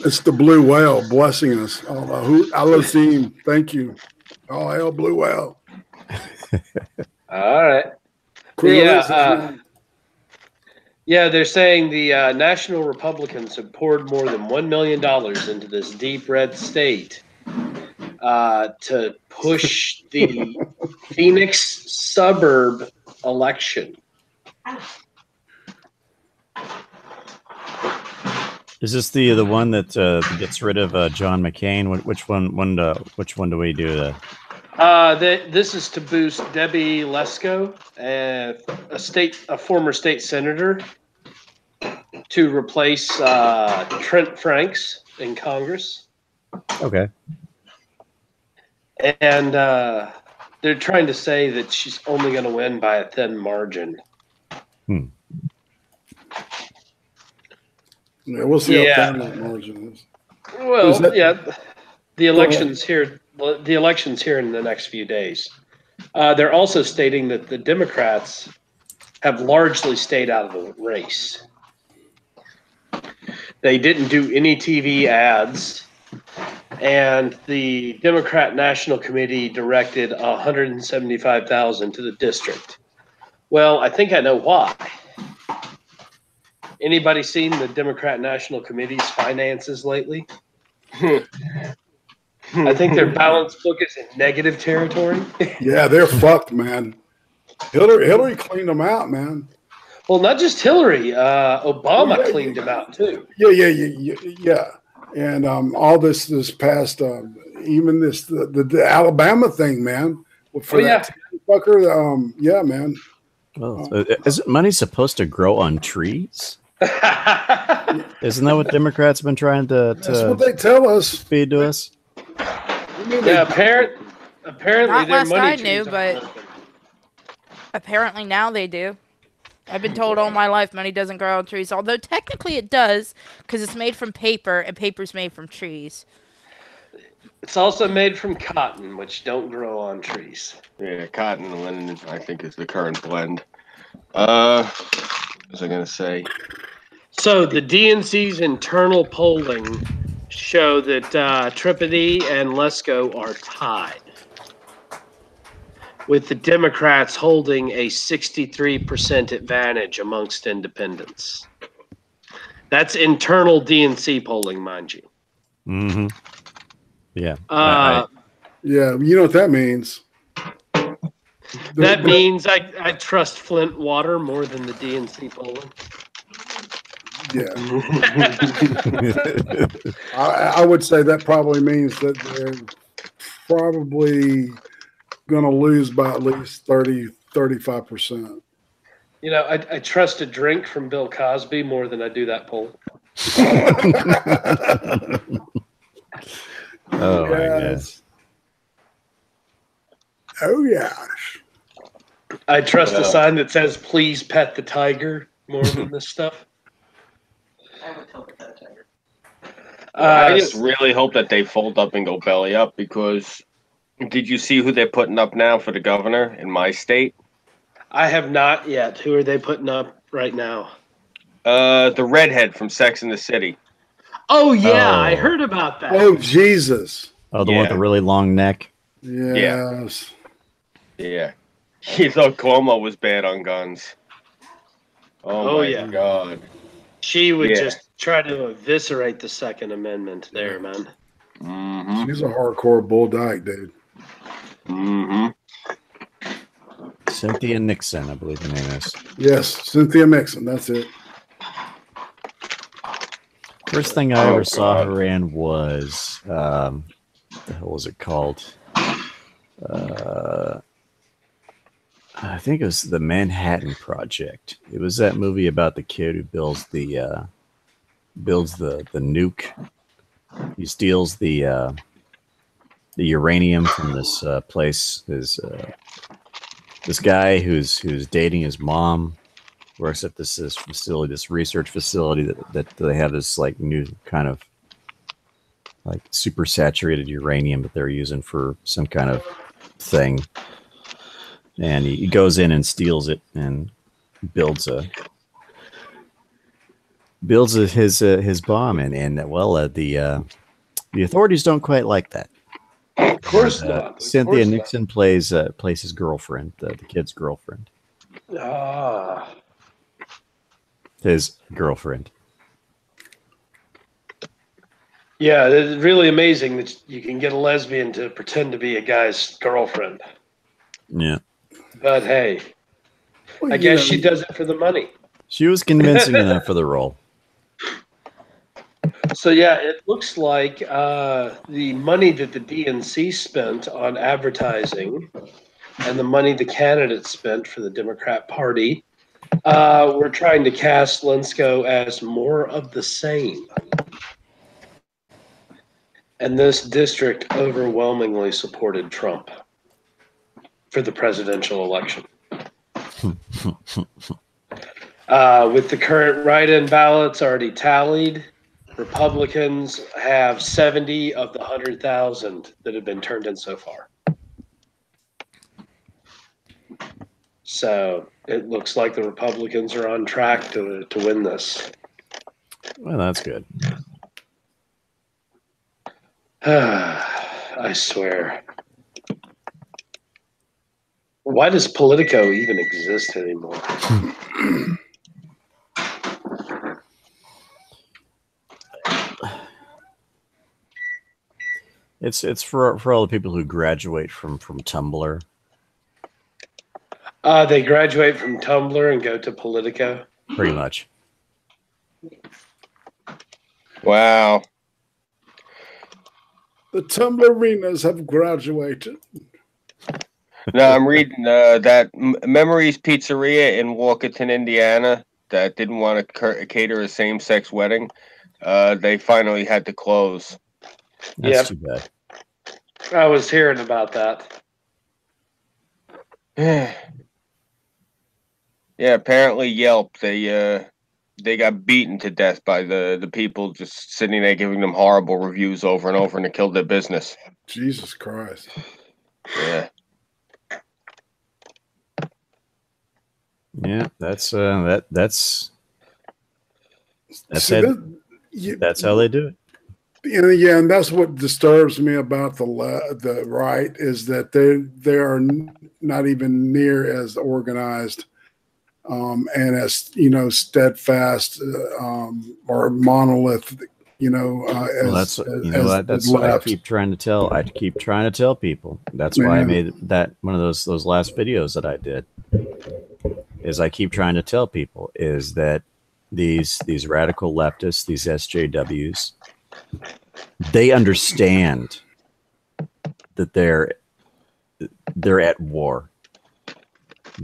It's the blue whale blessing us. Alazim, thank you. Oh, hell, blue whale. All right. Yeah, they're saying the National Republicans have poured more than $1 million into this deep red state to push the Phoenix suburb election. Is this the one that gets rid of John McCain? Which one do we do? This is to boost Debbie Lesko, a former state senator, to replace Trent Franks in Congress. Okay. And they're trying to say that she's only going to win by a thin margin. Yeah, we'll see how thin that margin is. Well, the election's here. The election's here in the next few days. They're also stating that the Democrats have largely stayed out of the race. They didn't do any TV ads, and the Democrat National Committee directed $175,000 to the district. Well, I think I know why. Anybody seen the Democrat National Committee's finances lately? I think their balance book is in negative territory. Yeah, they're fucked, man. Hillary cleaned them out, man. Well, not just Hillary. Obama cleaned them out too. Yeah. And all this past, even the Alabama thing, man. That fucker. Yeah, man. Well, isn't money supposed to grow on trees? Isn't that what Democrats have been trying to That's what they tell us. Feed to us? Yeah, apparently Not their last money I trees knew, aren't but working. apparently now they do. I've been told all my life money doesn't grow on trees, although technically it does because it's made from paper and paper's made from trees. It's also made from cotton, which don't grow on trees. Yeah, cotton and linen, I think, is the current blend. What was I going to say? So the DNC's internal polling show that Tripodi and Lesko are tied, with the Democrats holding a 63% advantage amongst independents. That's internal DNC polling, mind you. Mm-hmm. Yeah. Yeah, you know what that means. That means I trust Flint water more than the DNC polling. Yeah. I would say that probably means that they're probably going to lose by at least 35%. You know, I trust a drink from Bill Cosby more than I do that poll. Oh, my goodness. Oh, yeah. I trust a sign that says, please pet the tiger more than this stuff. I just really hope that they fold up and go belly up, because did you see who they're putting up now for the governor in my state? I have not yet. Who are they putting up right now? The redhead from Sex and the City. Oh yeah, I Oh. heard about that. Oh Jesus! Oh, the one with the really long neck. Yes. Yeah. He thought Cuomo was bad on guns. Oh, my yeah. God. She would Yeah. just try to eviscerate the Second Amendment there, man. Mm-hmm. She's a hardcore bull dyke, dude. Mm-hmm. Cynthia Nixon, I believe her name is. Yes, Cynthia Nixon. That's it. First thing I ever God. saw her in was what the hell was it called? I think it was the Manhattan Project. It was that movie about the kid who builds the nuke. He steals the uranium from this place. This guy who's dating his mom works at this facility, this research facility that they have this like new kind of like super saturated uranium that they're using for some kind of thing. And he goes in and steals it and builds his bomb, and the authorities don't quite like that. Of course not. Of Cynthia course Nixon plays his girlfriend, the kid's girlfriend. not. His girlfriend. Yeah, it's really amazing that you can get a lesbian to pretend to be a guy's girlfriend. Yeah. But hey, Well, I you guess know, she does it for the money. She was convincing enough for the role. So yeah, it looks like the money that the DNC spent on advertising and the money the candidates spent for the Democrat Party, we're trying to cast Lensko as more of the same. And this district overwhelmingly supported Trump for the presidential election. With the current write-in ballots already tallied, Republicans have 70 of the 100,000 that have been turned in so far. So it looks like the Republicans are on track to win this. Well, that's good. I swear. Why does Politico even exist anymore? It's for all the people who graduate from Tumblr. They graduate from Tumblr and go to Politico. Pretty much. Wow. the Tumblerinas have graduated. No, I'm reading that Memories Pizzeria in Walkerton, Indiana, that didn't want to cater a same-sex wedding. They finally had to close. That's too bad. I was hearing about that. Yeah, apparently Yelp, they got beaten to death by the people just sitting there giving them horrible reviews over and over, and it killed their business. Jesus Christ. Yeah. Yeah, that's See, it. That's how they do it. Yeah, and that's what disturbs me about the right is that they are not even near as organized and as steadfast or monolith. That's what I keep trying to tell. I keep trying to tell people. That's why I made that one of those last videos that I did. Is I keep trying to tell people is that these radical leftists, these SJWs, they understand that they're at war,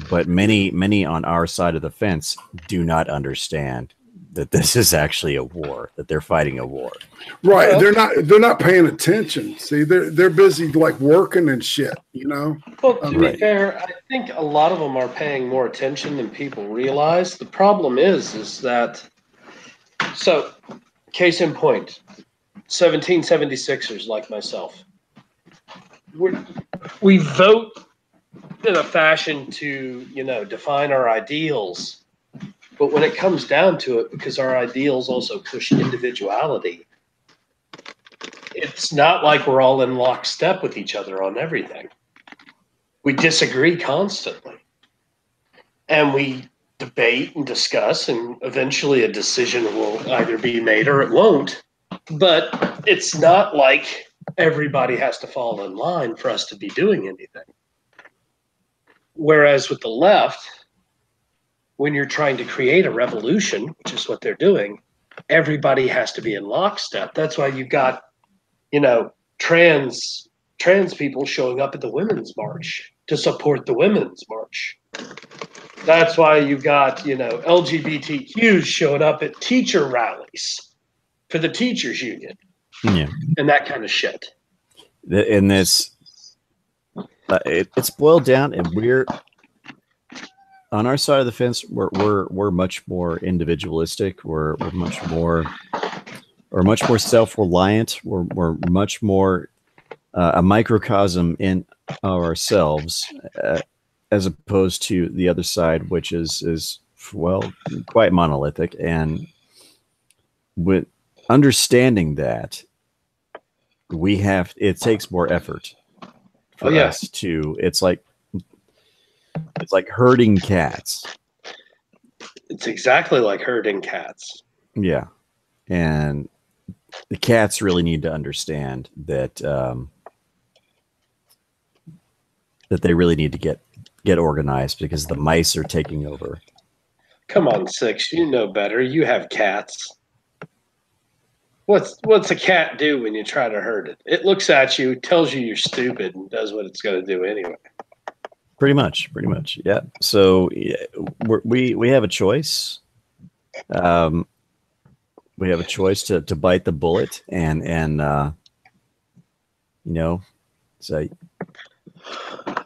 but many on our side of the fence do not understand that this is actually a war, that they're fighting a war. Right. They're not paying attention. See, they're busy like working and shit, Well, to be fair, I think a lot of them are paying more attention than people realize. The problem is that, so case in point, 1776ers like myself, we vote in a fashion to, define our ideals. But when it comes down to it, because our ideals also push individuality, it's not like we're all in lockstep with each other on everything. We disagree constantly. And we debate and discuss, and eventually a decision will either be made or it won't. But it's not like everybody has to fall in line for us to be doing anything. Whereas with the left, when you're trying to create a revolution, which is what they're doing, everybody has to be in lockstep. That's why you've got, trans people showing up at the Women's March to support the Women's March. That's why you've got, LGBTQs showing up at teacher rallies for the teachers union. Yeah. And that kind of shit. And this, it's boiled down, and we're on our side of the fence. We're much more individualistic. We're much more self-reliant. We're much more a microcosm in ourselves, as opposed to the other side, which is quite monolithic. And with understanding that, it takes more effort for us to. It's like herding cats. It's exactly like herding cats. Yeah, and the cats really need to understand that that they really need to get organized, because the mice are taking over. Come on, Six, you know better. You have cats. What's a cat do when you try to herd it? It looks at you, tells you you're stupid, and does what it's going to do anyway. Pretty much, yeah. So we have a choice. We have a choice to bite the bullet and say,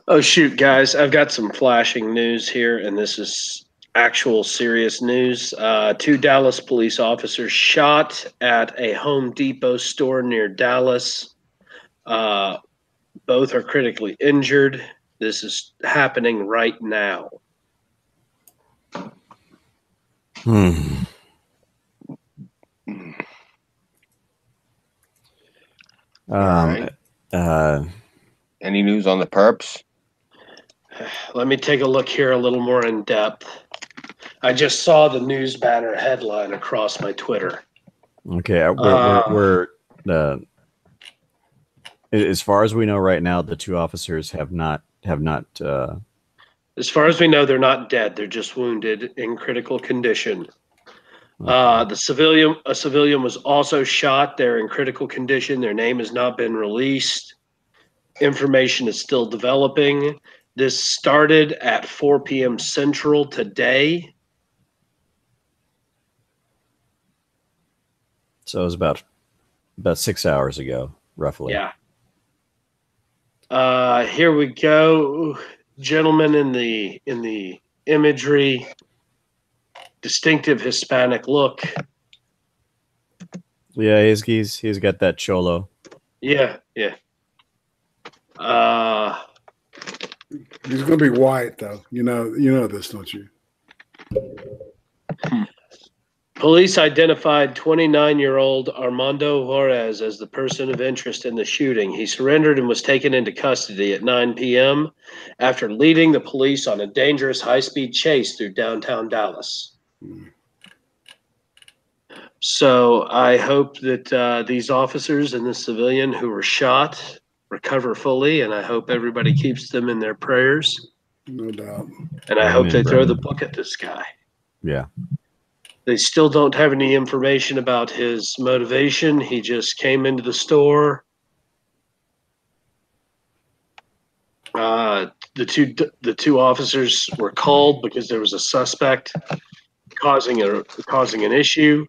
oh shoot, guys, I've got some flashing news here, and this is actual serious news. 2 Dallas police officers shot at a Home Depot store near Dallas. Both are critically injured. This is happening right now. Right. Any news on the perps? Let me take a look here a little more in depth. I just saw the news banner headline across my Twitter. Okay, we're as far as we know right now, the 2 officers have not. As far as we know, they're not dead. They're just wounded in critical condition. A civilian was also shot. They're in critical condition. Their name has not been released. Information is still developing. This started at 4 p.m. Central today. So it was about 6 hours ago, roughly. Yeah. Here we go. Gentleman in the imagery, distinctive Hispanic look. Yeah, he's got that cholo. Yeah. He's gonna be white though. You know this, don't you? Police identified 29-year-old Armando Juarez as the person of interest in the shooting. He surrendered and was taken into custody at 9 p.m. after leading the police on a dangerous high-speed chase through downtown Dallas. So I hope that these officers and the civilian who were shot recover fully, and I hope everybody keeps them in their prayers. No doubt. And I hope they throw the book at this guy. Yeah. They still don't have any information about his motivation. He just came into the store. The two officers were called because there was a suspect causing an issue.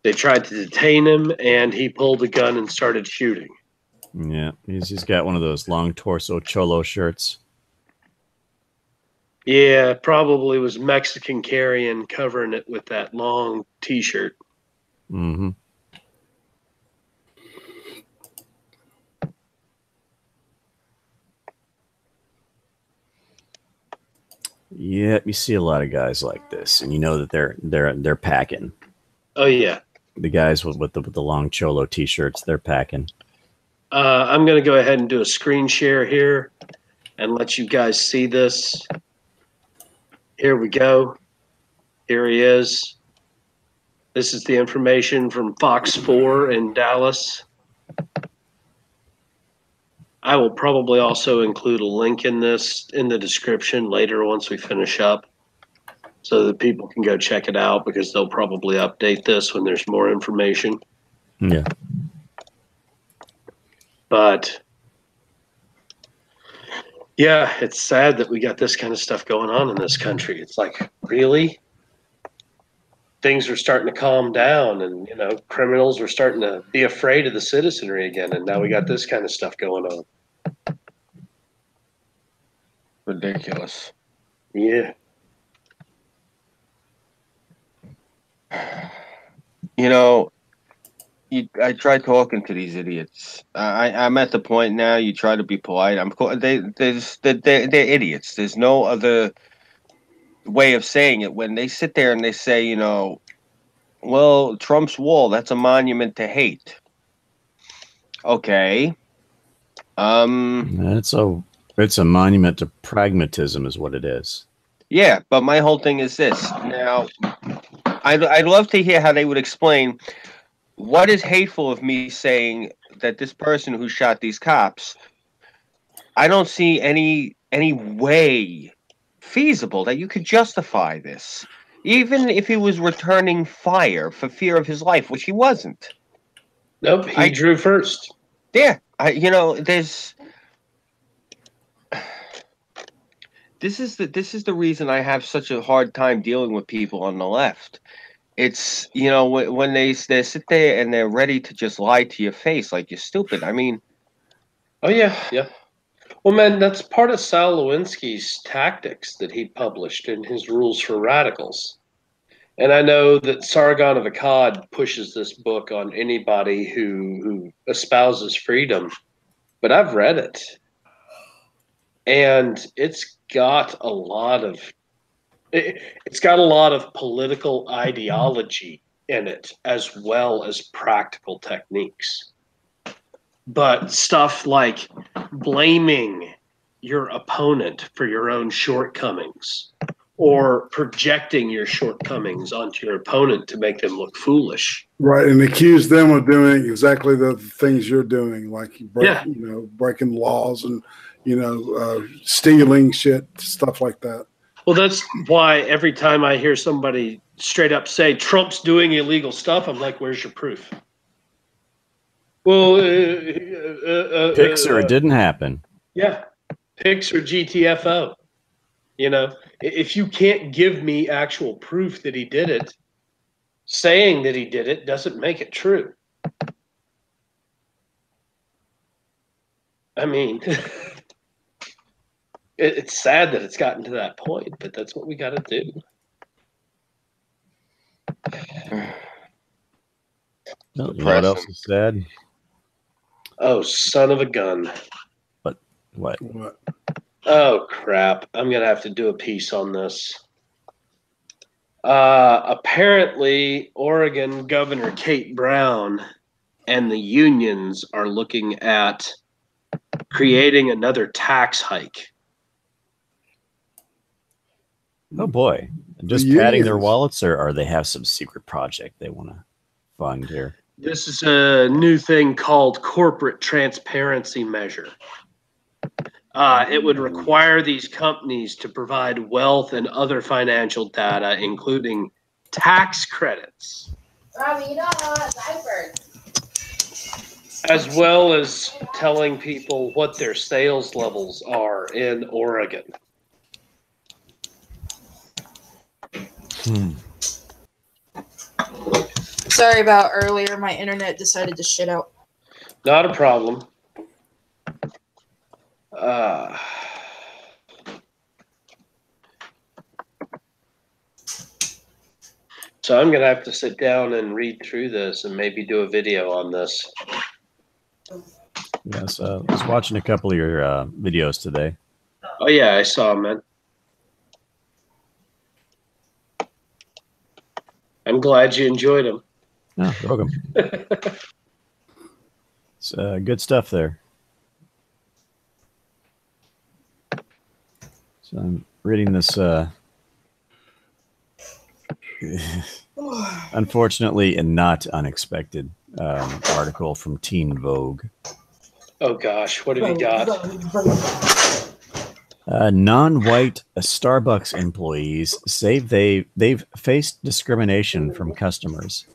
They tried to detain him, and he pulled a gun and started shooting. Yeah, he's got one of those long torso cholo shirts. Yeah, probably was Mexican carrying, covering it with that long T-shirt. Mm-hmm. Yeah, you see a lot of guys like this, and you know that they're packing. Oh yeah, the guys with the long cholo t-shirts, they're packing. I'm going to go ahead and do a screen share here and let you guys see this. Here we go. Here he is. This is the information from Fox 4 in Dallas. I will probably also include a link in this in the description later once we finish up so that people can go check it out because they'll probably update this when there's more information. Yeah. But yeah, it's sad that we got this kind of stuff going on in this country. It's like, really? Things are starting to calm down and, you know, criminals are starting to be afraid of the citizenry again. And now we got this kind of stuff going on. Ridiculous. Yeah. You know, I try talking to these idiots. I'm at the point now. You try to be polite. They're idiots. There's no other way of saying it. When they sit there and they say, you know, well, Trump's wall, that's a monument to hate. Okay. It's a monument to pragmatism, is what it is. Yeah, but my whole thing is this. Now, I'd love to hear how they would explain what is hateful of me saying that this person who shot these cops. I don't see any way feasible that you could justify this, even if he was returning fire for fear of his life, which he wasn't. Nope, he drew first. Yeah, there's. This is the reason I have such a hard time dealing with people on the left. It's, you know, when they sit there and they're ready to just lie to your face like you're stupid. I mean, oh yeah. Well, man, that's part of Sal Lewinsky's tactics that he published in his Rules for Radicals. And I know that Sargon of Akkad pushes this book on anybody who espouses freedom, but I've read it. And it's got a lot of political ideology in it as well as practical techniques. But stuff like blaming your opponent for your own shortcomings or projecting your shortcomings onto your opponent to make them look foolish. Right, and accuse them of doing exactly the things you're doing, like breaking laws and stealing shit, stuff like that. Well, that's why every time I hear somebody straight up say Trump's doing illegal stuff, I'm like, where's your proof? Well, Pixar, it didn't happen. Yeah, Pixar GTFO. You know, if you can't give me actual proof that he did it, saying that he did it doesn't make it true. I mean, it's sad that it's gotten to that point, but that's what we got to do. No, you know what else is sad? Oh, son of a gun. What? Oh, crap. I'm going to have to do a piece on this. Apparently, Oregon Governor Kate Brown and the unions are looking at creating another tax hike. Oh, boy. Just padding their wallets, or they have some secret project they want to fund here? This is a new thing called corporate transparency measure. It would require these companies to provide wealth and other financial data, including tax credits, as well as telling people what their sales levels are in Oregon. Sorry about earlier. My internet decided to shit out. Not a problem. So I'm going to have to sit down and read through this and maybe do a video on this. Yes, I was watching a couple of your videos today. Oh, yeah, I saw them, man. I'm glad you enjoyed them. No, welcome. It's good stuff there. So I'm reading this, unfortunately and not unexpected, article from Teen Vogue. Oh gosh, what have you got? Non-white Starbucks employees say they've faced discrimination from customers.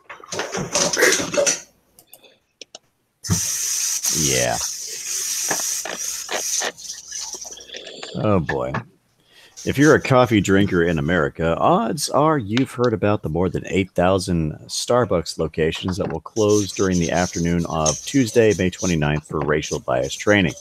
Yeah. Oh boy. If you're a coffee drinker in America, odds are you've heard about the more than 8,000 Starbucks locations that will close during the afternoon of Tuesday, May 29th for racial bias training.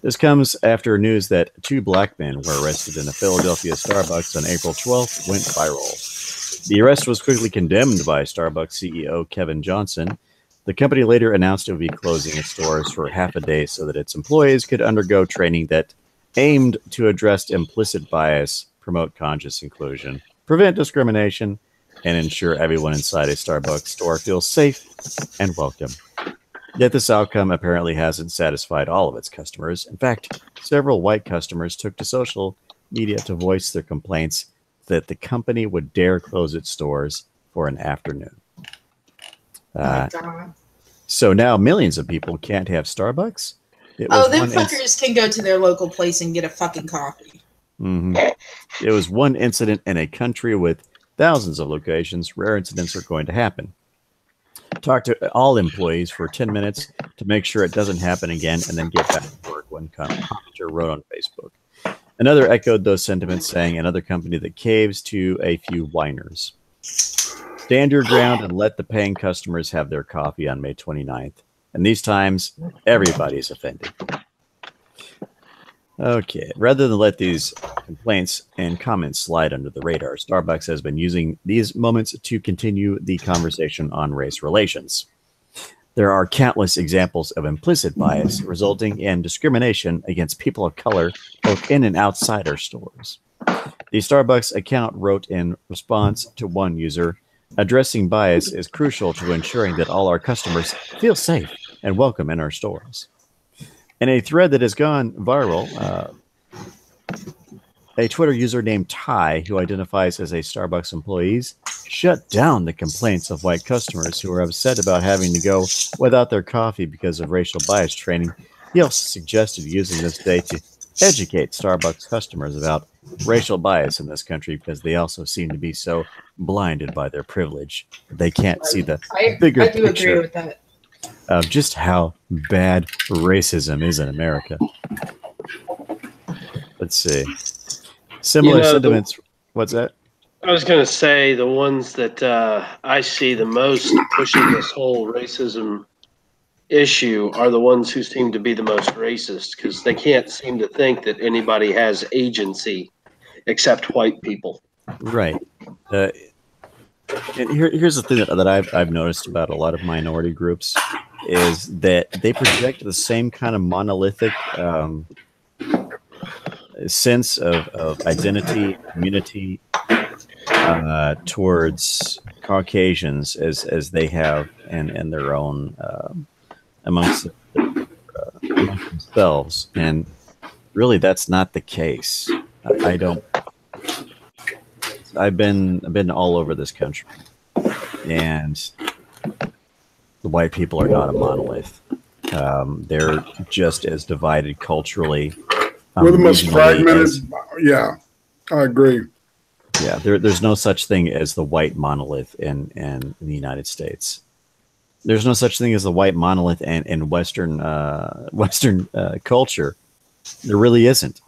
This comes after news that 2 black men were arrested in a Philadelphia Starbucks on April 12th went viral. The arrest was quickly condemned by Starbucks CEO Kevin Johnson. The company later announced it would be closing its stores for half a day so that its employees could undergo training that aimed to address implicit bias, promote conscious inclusion, prevent discrimination, and ensure everyone inside a Starbucks store feels safe and welcome. Yet this outcome apparently hasn't satisfied all of its customers. In fact, several white customers took to social media to voice their complaints that the company would dare close its stores for an afternoon. So now millions of people can't have Starbucks. Them fuckers can go to their local place and get a fucking coffee. Mm-hmm. It was one incident in a country with thousands of locations. Rare incidents are going to happen. Talk to all employees for 10 minutes to make sure it doesn't happen again, and then get back to work, one commenter wrote on Facebook. Another echoed those sentiments, saying another company that caves to a few whiners. Stand your ground and let the paying customers have their coffee on May 29th. And these times, everybody's offended. Okay, rather than let these complaints and comments slide under the radar, Starbucks has been using these moments to continue the conversation on race relations. There are countless examples of implicit bias resulting in discrimination against people of color, both in and outside our stores. The Starbucks account wrote in response to one user, "Addressing bias is crucial to ensuring that all our customers feel safe and welcome in our stores." In a thread that has gone viral, a Twitter user named Ty, who identifies as a Starbucks employee, shut down the complaints of white customers who are upset about having to go without their coffee because of racial bias training. He also suggested using this day to educate Starbucks customers about racial bias in this country, because they also seem to be so blinded by their privilege that they can't see the bigger I do picture agree with that. of just how bad racism is in America. Let's see. Similar sentiments. What's that? I was going to say the ones that I see the most pushing this whole racism issue are the ones who seem to be the most racist, because they can't seem to think that anybody has agency except white people. Right. And here's the thing that I've noticed about a lot of minority groups is that they project the same kind of monolithic sense of identity, community towards Caucasians as they have in their own amongst themselves, and really that's not the case. I've been all over this country, and the white people are not a monolith. They're just as divided culturally. We're the most fragmented. Yeah, I agree. Yeah, there's no such thing as the white monolith in the United States. There's no such thing as the white monolith in Western culture. There really isn't.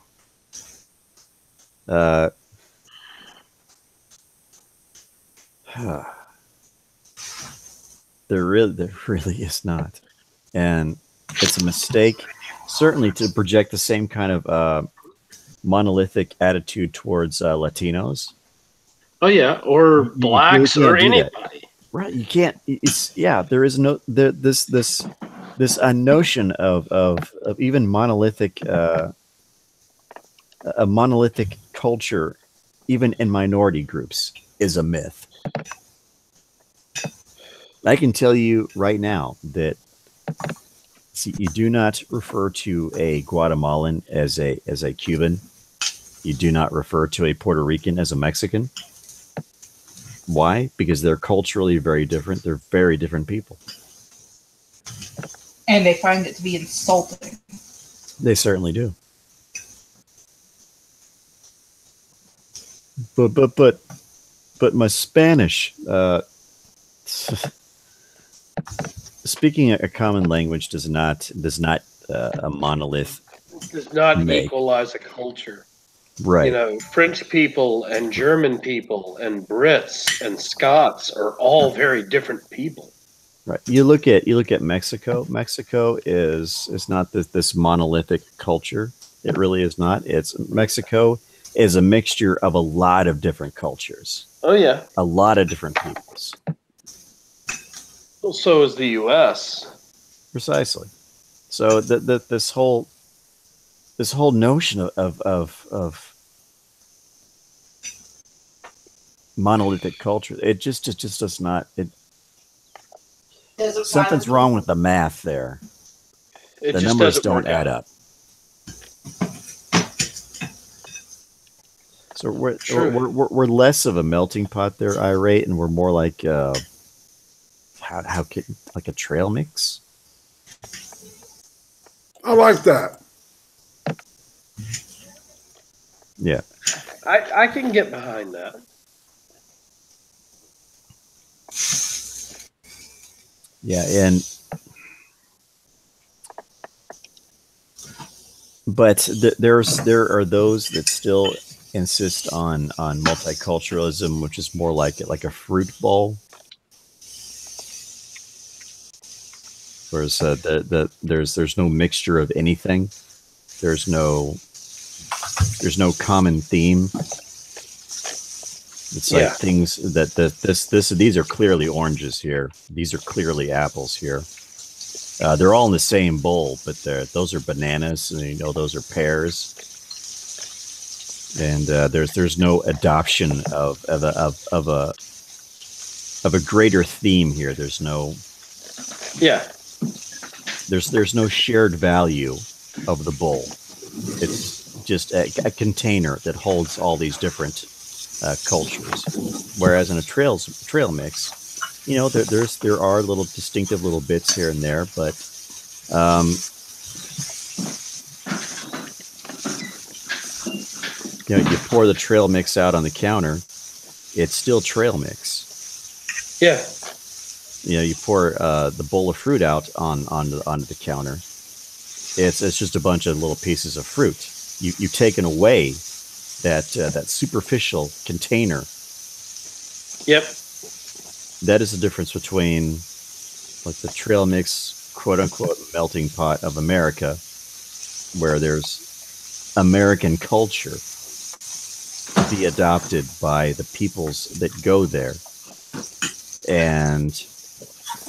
There really is not, and it's a mistake, certainly, to project the same kind of monolithic attitude towards Latinos. Oh yeah, or blacks, or anybody. That. Right? You can't. There is no this notion of even monolithic a monolithic culture, even in minority groups, is a myth. I can tell you right now that you do not refer to a Guatemalan as a Cuban. You do not refer to a Puerto Rican as a Mexican. Why? Because they're culturally very different. They're very different people. And they find it to be insulting. They certainly do. But my Spanish, speaking a common language does not a monolith. Does not make. equalize a culture. Right. You know, French people and German people and Brits and Scots are all very different people. Right. You look at Mexico. Mexico is not this monolithic culture. It really is not. Mexico is a mixture of a lot of different cultures. Oh yeah. A lot of different peoples. Well, so is the U.S. Precisely. So this whole notion of monolithic culture, it just does not. Something's wrong with the math there. The numbers don't add up. So we're less of a melting pot there, Irate, and we're more like like a trail mix. I like that. Yeah, I can get behind that. Yeah, but there are those that still insist on multiculturalism, which is more like a fruit bowl. Whereas there's no mixture of anything. There's no common theme. It's like things these are clearly oranges here. These are clearly apples here. They're all in the same bowl, but those are bananas, and those are pears. And there's no adoption of a greater theme here. There's no there's no shared value of the bowl. It's just a container that holds all these different cultures. Whereas in a trail mix, there are little distinctive little bits here and there, but you pour the trail mix out on the counter, it's still trail mix. Yeah. You pour the bowl of fruit out onto the counter. It's just a bunch of little pieces of fruit. You've taken away that superficial container. Yep. That is the difference between like the trail mix, quote unquote, melting pot of America, where there's American culture to be adopted by the peoples that go there, and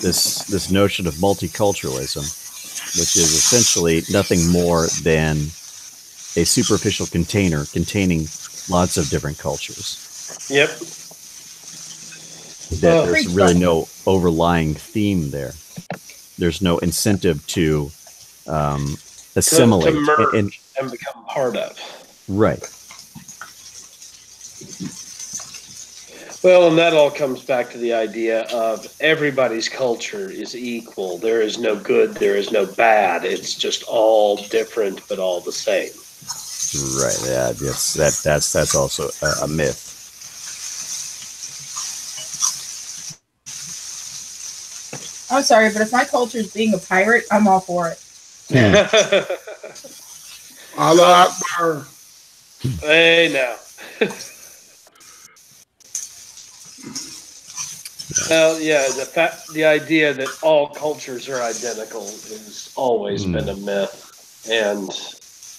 this notion of multiculturalism, which is essentially nothing more than a superficial container containing lots of different cultures. Yep. That there's really no overlying theme there. There's no incentive to assimilate to merge and become part of. Right. Well, and that all comes back to the idea of everybody's culture is equal. There is no good, there is no bad. It's just all different, but all the same. Right. Yeah. That's also a myth. I'm sorry, but if my culture is being a pirate, I'm all for it. Allah Akbar. Hey, now. Well, yeah, the idea that all cultures are identical has always been a myth, and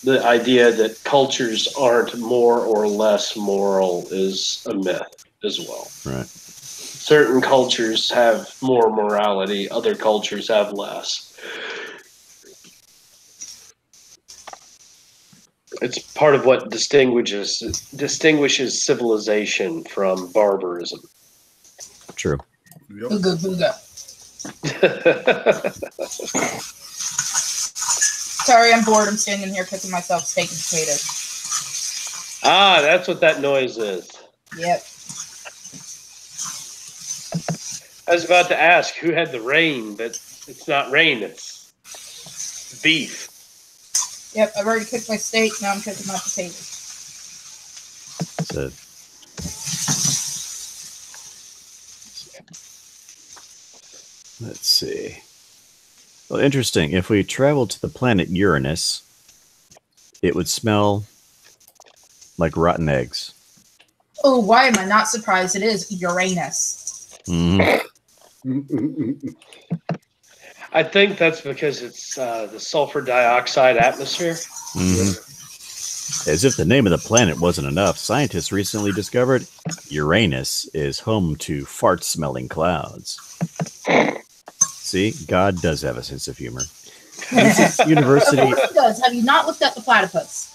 the idea that cultures aren't more or less moral is a myth as well. Right. Certain cultures have more morality, other cultures have less. It's part of what distinguishes civilization from barbarism. True. Yep. Booga booga. Sorry, I'm bored. I'm standing here cooking myself steak and potatoes. Ah, that's what that noise is. Yep. I was about to ask who had the rain, but it's not rain, it's beef. Yep, I've already cooked my steak. Now I'm cooking my potatoes. So, let's see. Well, interesting. If we traveled to the planet Uranus, it would smell like rotten eggs. Oh, why am I not surprised? It is Uranus. Mm-hmm. I think that's because it's the sulfur dioxide atmosphere. Mm-hmm. As if the name of the planet wasn't enough, scientists recently discovered Uranus is home to fart-smelling clouds. See, God does have a sense of humor. University. Of course he does. Have you not looked at the platypus?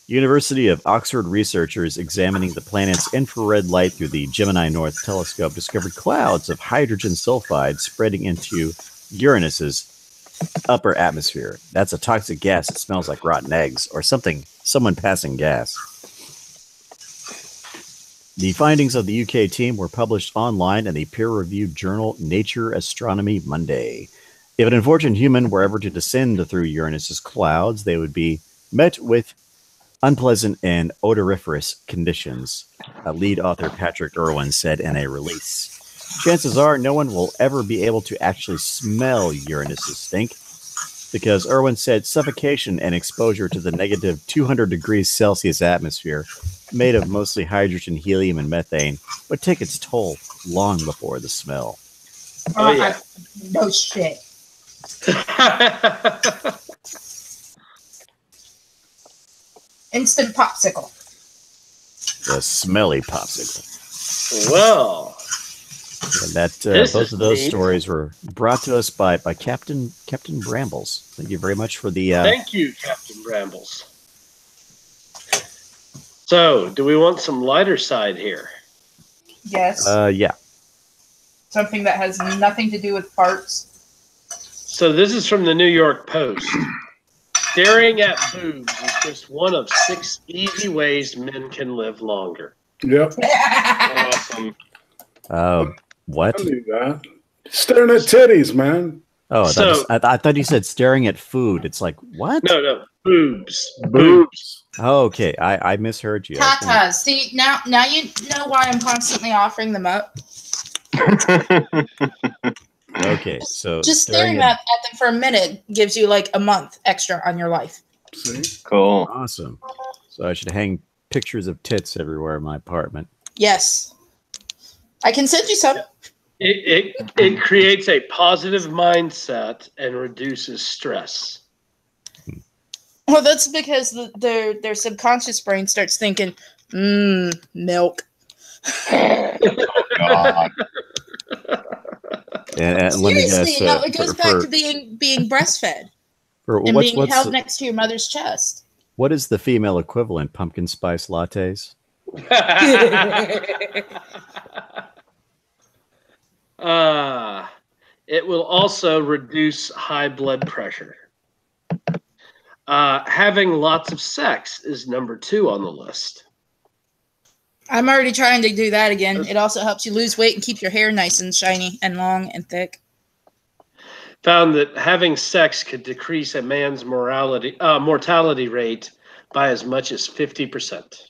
University of Oxford researchers examining the planet's infrared light through the Gemini North telescope discovered clouds of hydrogen sulfide spreading into Uranus's upper atmosphere. That's a toxic gas that smells like rotten eggs or someone passing gas. The findings of the UK team were published online in the peer-reviewed journal Nature Astronomy Monday. If an unfortunate human were ever to descend through Uranus's clouds, they would be met with unpleasant and odoriferous conditions, lead author Patrick Irwin said in a release. Chances are no one will ever be able to actually smell Uranus's stink, because Irwin said suffocation and exposure to the negative 200 degrees Celsius atmosphere, made of mostly hydrogen, helium, and methane, would take its toll long before the smell. Oh, yeah. No shit. Instant popsicle. The smelly popsicle. Well, and that both of those stories were brought to us by Captain Brambles. Thank you very much for the. Thank you, Captain Brambles. So, do we want some lighter side here? Yes. Yeah. Something that has nothing to do with farts. So this is from the New York Post. Staring at boobs is just one of 6 easy ways men can live longer. Yep. Awesome. What? I knew that. Staring at titties, man. Oh, So- I thought you said staring at food. It's like, what? No, boobs. Boobs. Oh, okay. I misheard you. Tatas. See, now you know why I'm constantly offering them up. Okay, so Just staring at them for a minute gives you like a month extra on your life. See? Cool. Awesome. So I should hang pictures of tits everywhere in my apartment. Yes. I can send you some. It creates a positive mindset and reduces stress. Well, that's because their subconscious brain starts thinking, milk. God. And let me guess. Seriously, no, it goes back to being breastfed and being held next to your mother's chest. What is the female equivalent? Pumpkin spice lattes? It will also reduce high blood pressure. Having lots of sex is number 2 on the list. I'm already trying to do that again. It also helps you lose weight and keep your hair nice and shiny and long and thick. Found that having sex could decrease a man's mortality rate by as much as 50%.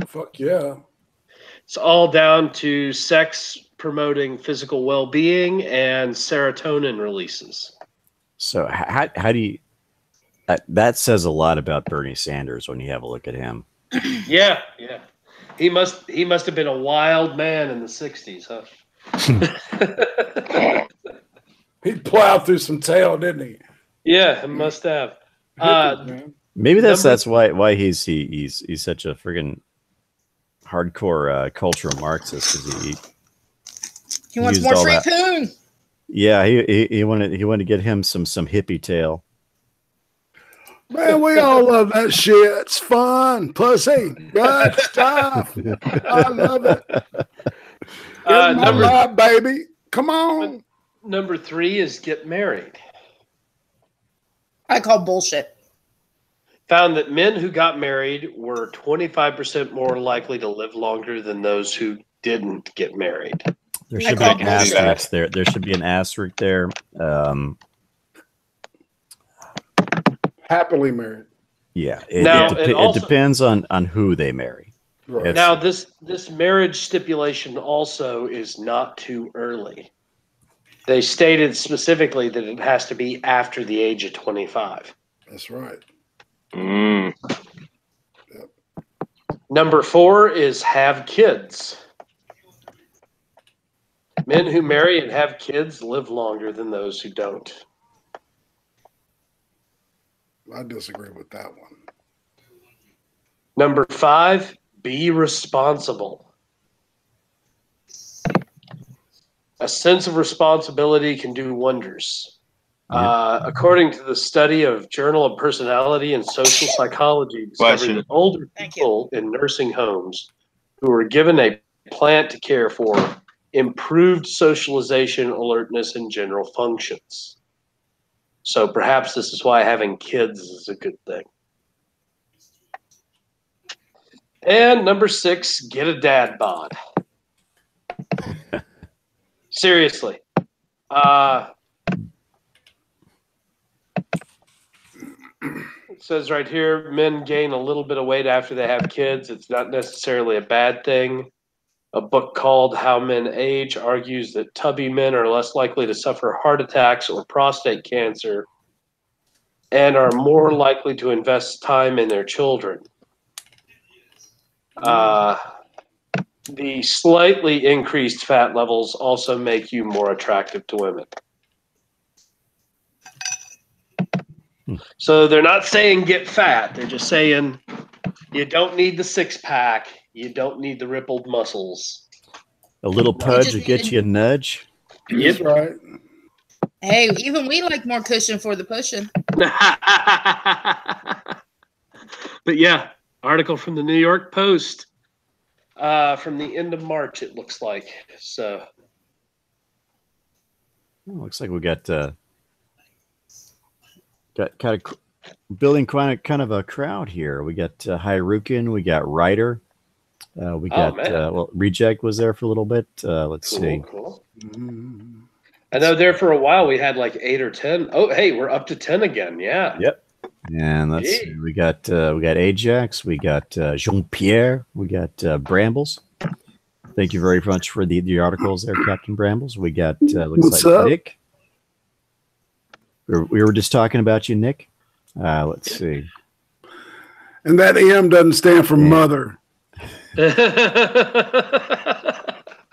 Fuck yeah. It's all down to sex promoting physical well-being and serotonin releases. So how do you... that says a lot about Bernie Sanders when you have a look at him. Yeah. He must have been a wild man in the 60s, huh? He plowed through some tail, didn't he? Yeah, it must have. Maybe that's why he's such a friggin' hardcore cultural Marxist, because he wants more free poon. Yeah, he wanted to get him some hippie tail. Man, we all love that shit. It's fun. Pussy. Good stuff. I love it. Get my lap, baby. Come on. Number 3 is get married. I call bullshit. Found that men who got married were 25% more likely to live longer than those who didn't get married. There should be an asterisk there. There should be an asterisk there. Happily married. Yeah, it depends on who they marry. Right. Now, this marriage stipulation also is not too early. They stated specifically that it has to be after the age of 25. That's right. Mm. Yep. Number 4 is have kids. Men who marry and have kids live longer than those who don't. I disagree with that one. Number 5, be responsible. A sense of responsibility can do wonders. According to the study of Journal of Personality and Social Psychology, discovered that older people in nursing homes who were given a plant to care for improved socialization, alertness, and general functions. So perhaps this is why having kids is a good thing. And number 6, get a dad bod. Seriously. It says right here, men gain a little bit of weight after they have kids. It's not necessarily a bad thing. A book called How Men Age argues that tubby men are less likely to suffer heart attacks or prostate cancer and are more likely to invest time in their children. The slightly increased fat levels also make you more attractive to women. So they're not saying get fat. They're just saying you don't need the 6-pack. You don't need the rippled muscles. A little pudge will get you a nudge. That's right. Hey, even we like more cushion for the pushing. But yeah, article from the New York Post from the end of March, it looks like. So looks like we got kind of building kind of a crowd here. We got Hyrukin, we got Ryder, we got Reject was there for a little bit. Let's see. Cool. I know there for a while we had like 8 or 10. Oh, hey, we're up to 10 again. Yeah. Yep. And let's see. We got Ajax, we got Jean-Pierre, we got Brambles. Thank you very much for the articles there, Captain Brambles. We got looks like Nick. We were just talking about you, Nick. Let's see. And that M doesn't stand for mother.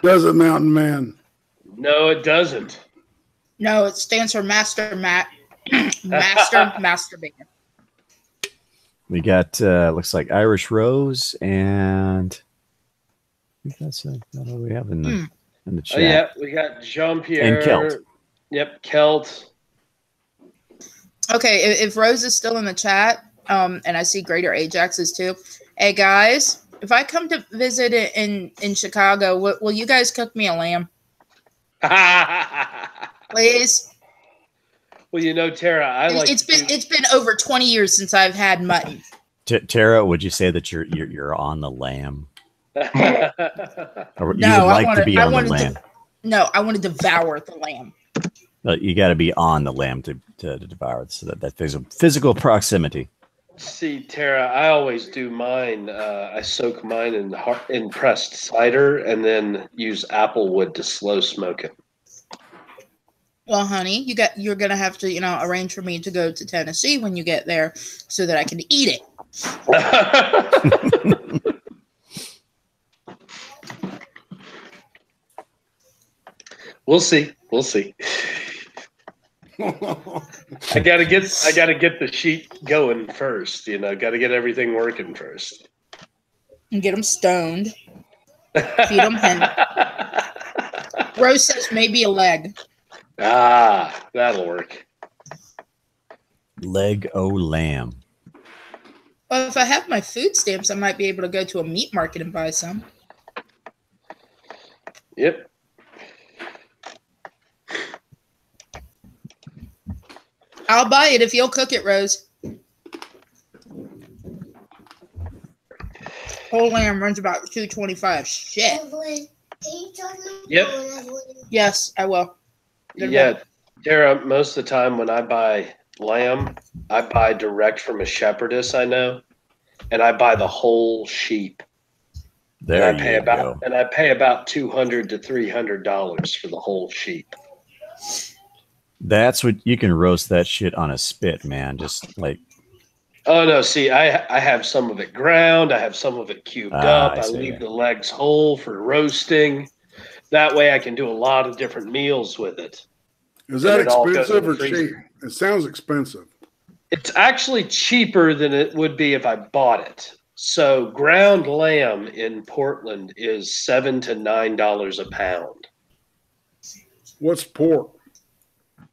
Does it, Mountain Man? No, it doesn't. No, it stands for masturbator. We got looks like Irish Rose, and I think that's what we have in the chat. Oh yeah, we got Jean-Pierre and Kelt. Yep, Kelt. Okay, if Rose is still in the chat, and I see Greater Ajax is too. Hey guys, if I come to visit in Chicago, will you guys cook me a lamb? Please. Well, you know, Tara, it's been over 20 years since I've had mutton. Tara, would you say that you're on the lam? Or you No, would like to be on the lamb? No, I want to devour the lamb. You got to be on the lamb to devour it, so that physical proximity. See, Tara, I always do mine. I soak mine in pressed cider and then use apple wood to slow smoke it. Well, honey, you're gonna have to arrange for me to go to Tennessee when you get there so that I can eat it. We'll see. We'll see. I gotta get the sheet going first. Gotta get everything working first. And get them stoned. Feed them hen. Rose says maybe a leg. That'll work. Leg o' lamb. Well, if I have my food stamps, I might be able to go to a meat market and buy some. Yep. I'll buy it if you'll cook it, Rose. Whole lamb runs about $2.25. Shit. Yep. Yes, I will. Yeah, Tara, most of the time when I buy lamb, I buy direct from a shepherdess I know, and I buy the whole sheep. There and I pay about $200 to $300 for the whole sheep. That's what you can roast that shit on a spit, man. Just like. Oh no! See, I have some of it ground. I have some of it cubed up. I leave the legs whole for roasting. That way, I can do a lot of different meals with it. Is that expensive or cheap? It sounds expensive. It's actually cheaper than it would be if I bought it. So ground lamb in Portland is $7 to $9 a pound. What's pork?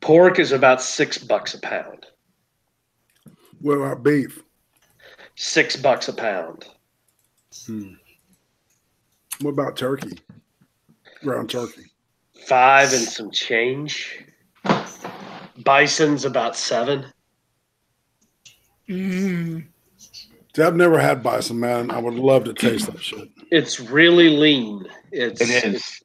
Pork is about $6 a pound. What about beef? $6 a pound. What about turkey? Ground turkey. $5 and some change. Bison's about $7. See, I've never had bison, man. I would love to taste that shit. It's really lean. It is.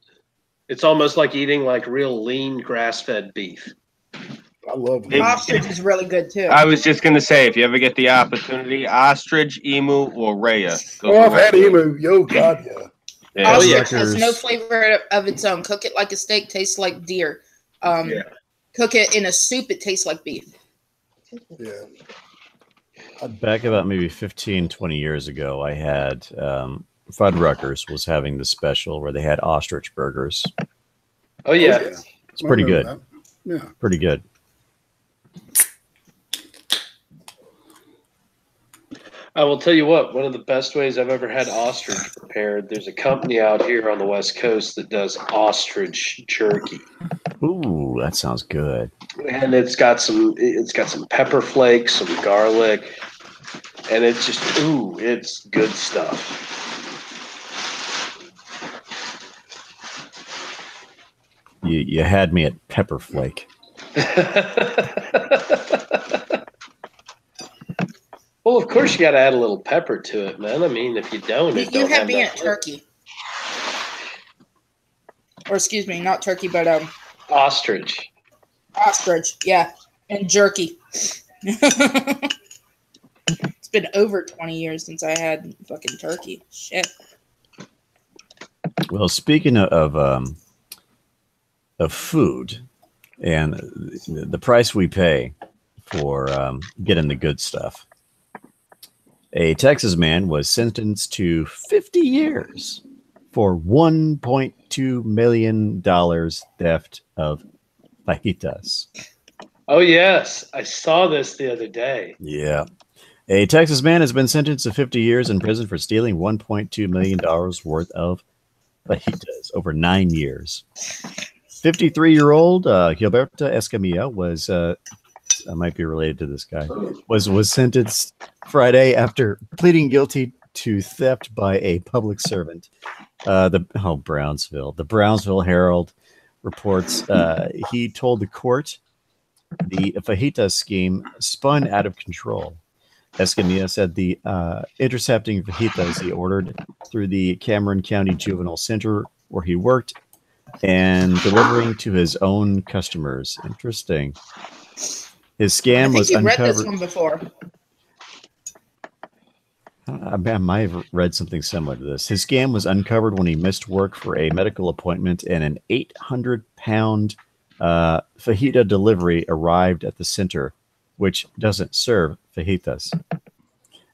It's almost like eating like real lean grass-fed beef. I love it. Ostrich is really good too. I was just gonna say, if you ever get the opportunity, ostrich, emu, or rhea. Oh, I've had emu. Yo, God, yeah. Yeah. Ostrich has no flavor of its own. Cook it like a steak, tastes like deer. Cook it in a soup, it tastes like beef. Yeah. Back about maybe 15, 20 years ago, I had Fuddruckers was having the special where they had ostrich burgers. Oh, yeah. It's pretty good. That. Yeah. Pretty good. I will tell you what, one of the best ways I've ever had ostrich prepared, there's a company out here on the West Coast that does ostrich jerky. Ooh, that sounds good. And it's got some pepper flakes, some garlic, and it's just, it's good stuff. You had me at pepper flake. Well, of course you got to add a little pepper to it, man. I mean, if you don't, you have me at turkey, or excuse me, not turkey, but ostrich. Ostrich, yeah, and jerky. It's been over 20 years since I had fucking turkey. Shit. Well, speaking of food and the price we pay for getting the good stuff. A Texas man was sentenced to 50 years for $1.2 million theft of fajitas. Oh, yes. I saw this the other day. Yeah. A Texas man has been sentenced to 50 years in prison for stealing $1.2 million worth of fajitas over 9 years. 53-year-old Gilberto Escamilla was... I might be related to this guy, was sentenced Friday after pleading guilty to theft by a public servant. Brownsville. The Brownsville Herald reports he told the court the fajita scheme spun out of control. Escamilla said the intercepting fajitas he ordered through the Cameron County Juvenile Center where he worked and delivering to his own customers. Interesting. His scam was uncovered. Read this one before. I might have read something similar to this. His scam was uncovered when he missed work for a medical appointment and an 800-pound fajita delivery arrived at the center, which doesn't serve fajitas.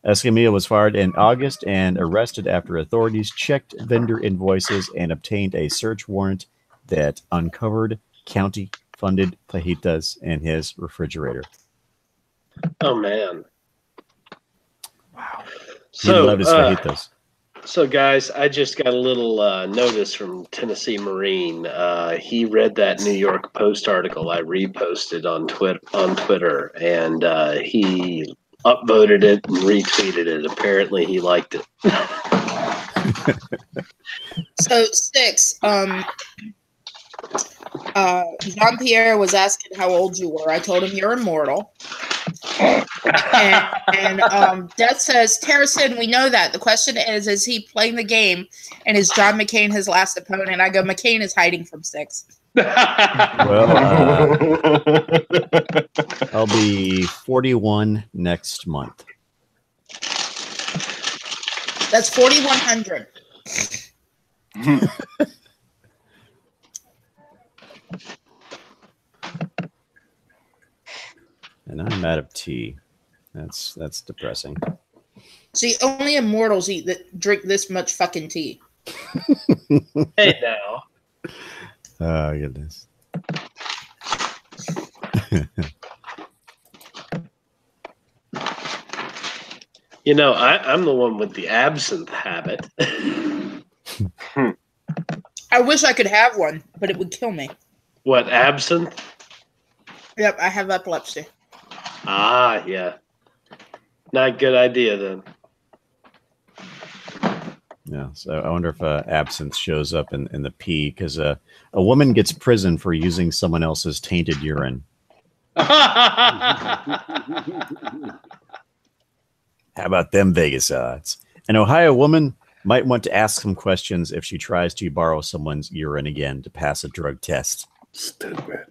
Escamilla was fired in August and arrested after authorities checked vendor invoices and obtained a search warrant that uncovered county-funded fajitas in his refrigerator. Oh, man. Wow. So, he loved his fajitas. So, guys, I just got a little notice from Tennessee Marine. He read that New York Post article I reposted on Twitter, and he upvoted it and retweeted it. Apparently, he liked it. So, Six, Jean-Pierre was asking how old you were. I told him you're immortal. And Death says, Terracin, we know that. The question is he playing the game? And is John McCain his last opponent? I go, McCain is hiding from 6. Well, I'll be 41 next month. That's 4,100. And I'm out of tea. That's depressing. See, only immortals drink this much fucking tea. Hey now. Oh goodness. You know, I'm the one with the absinthe habit. I wish I could have one, but it would kill me. What, absinthe? Yep, I have epilepsy. Ah, yeah. Not a good idea then. Yeah, so I wonder if absinthe shows up in the pee, because a woman gets prison for using someone else's tainted urine. How about them Vegas odds? An Ohio woman might want to ask some questions if she tries to borrow someone's urine again to pass a drug test. Stupid.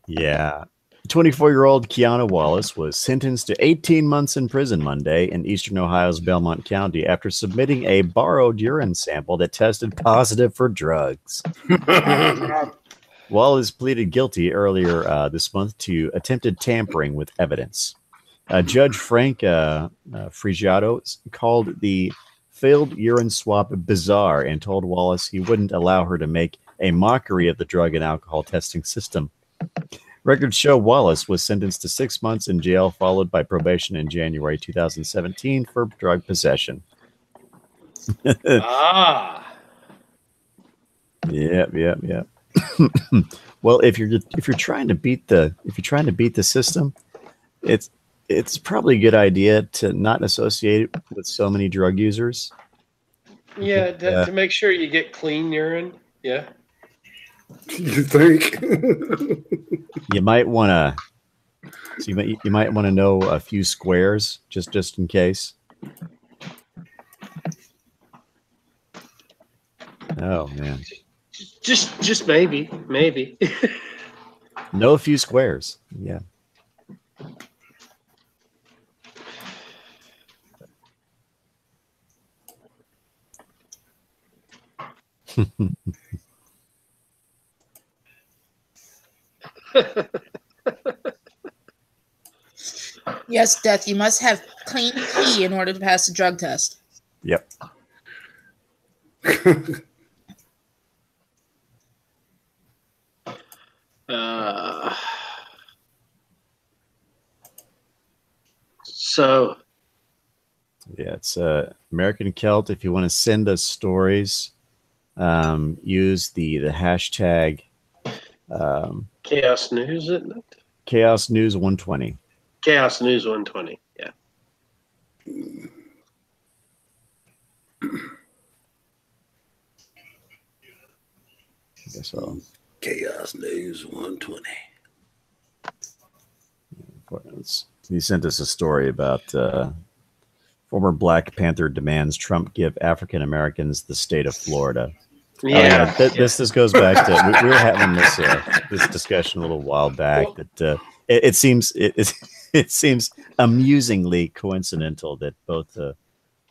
Yeah. 24-year-old Kiana Wallace was sentenced to 18 months in prison Monday in eastern Ohio's Belmont County after submitting a borrowed urine sample that tested positive for drugs. Wallace pleaded guilty earlier this month to attempted tampering with evidence. Judge Frank Frigiato called the failed urine swap bizarre and told Wallace he wouldn't allow her to make a mockery of the drug and alcohol testing system. Records show Wallace was sentenced to 6 months in jail, followed by probation in January 2017 for drug possession. Ah. Yep. Well, if you're trying to beat the system, it's probably a good idea to not associate it with so many drug users. Yeah, to make sure you get clean urine. Yeah. You think? You might want to. So you might want to know a few squares just in case. Oh man. Just maybe. Know a few squares. Yeah. Yes, Death, you must have clean pee in order to pass the drug test. Yep. So yeah, it's American Celt. If you want to send us stories, use the hashtag Chaos News, isn't it? Chaos News 120. Chaos News 120. Yeah. I guess so. Chaos News 120. He sent us a story about former Black Panther demands Trump give African Americans the state of Florida. Yeah. This goes back to we were having this discussion a little while back that it seems amusingly coincidental that both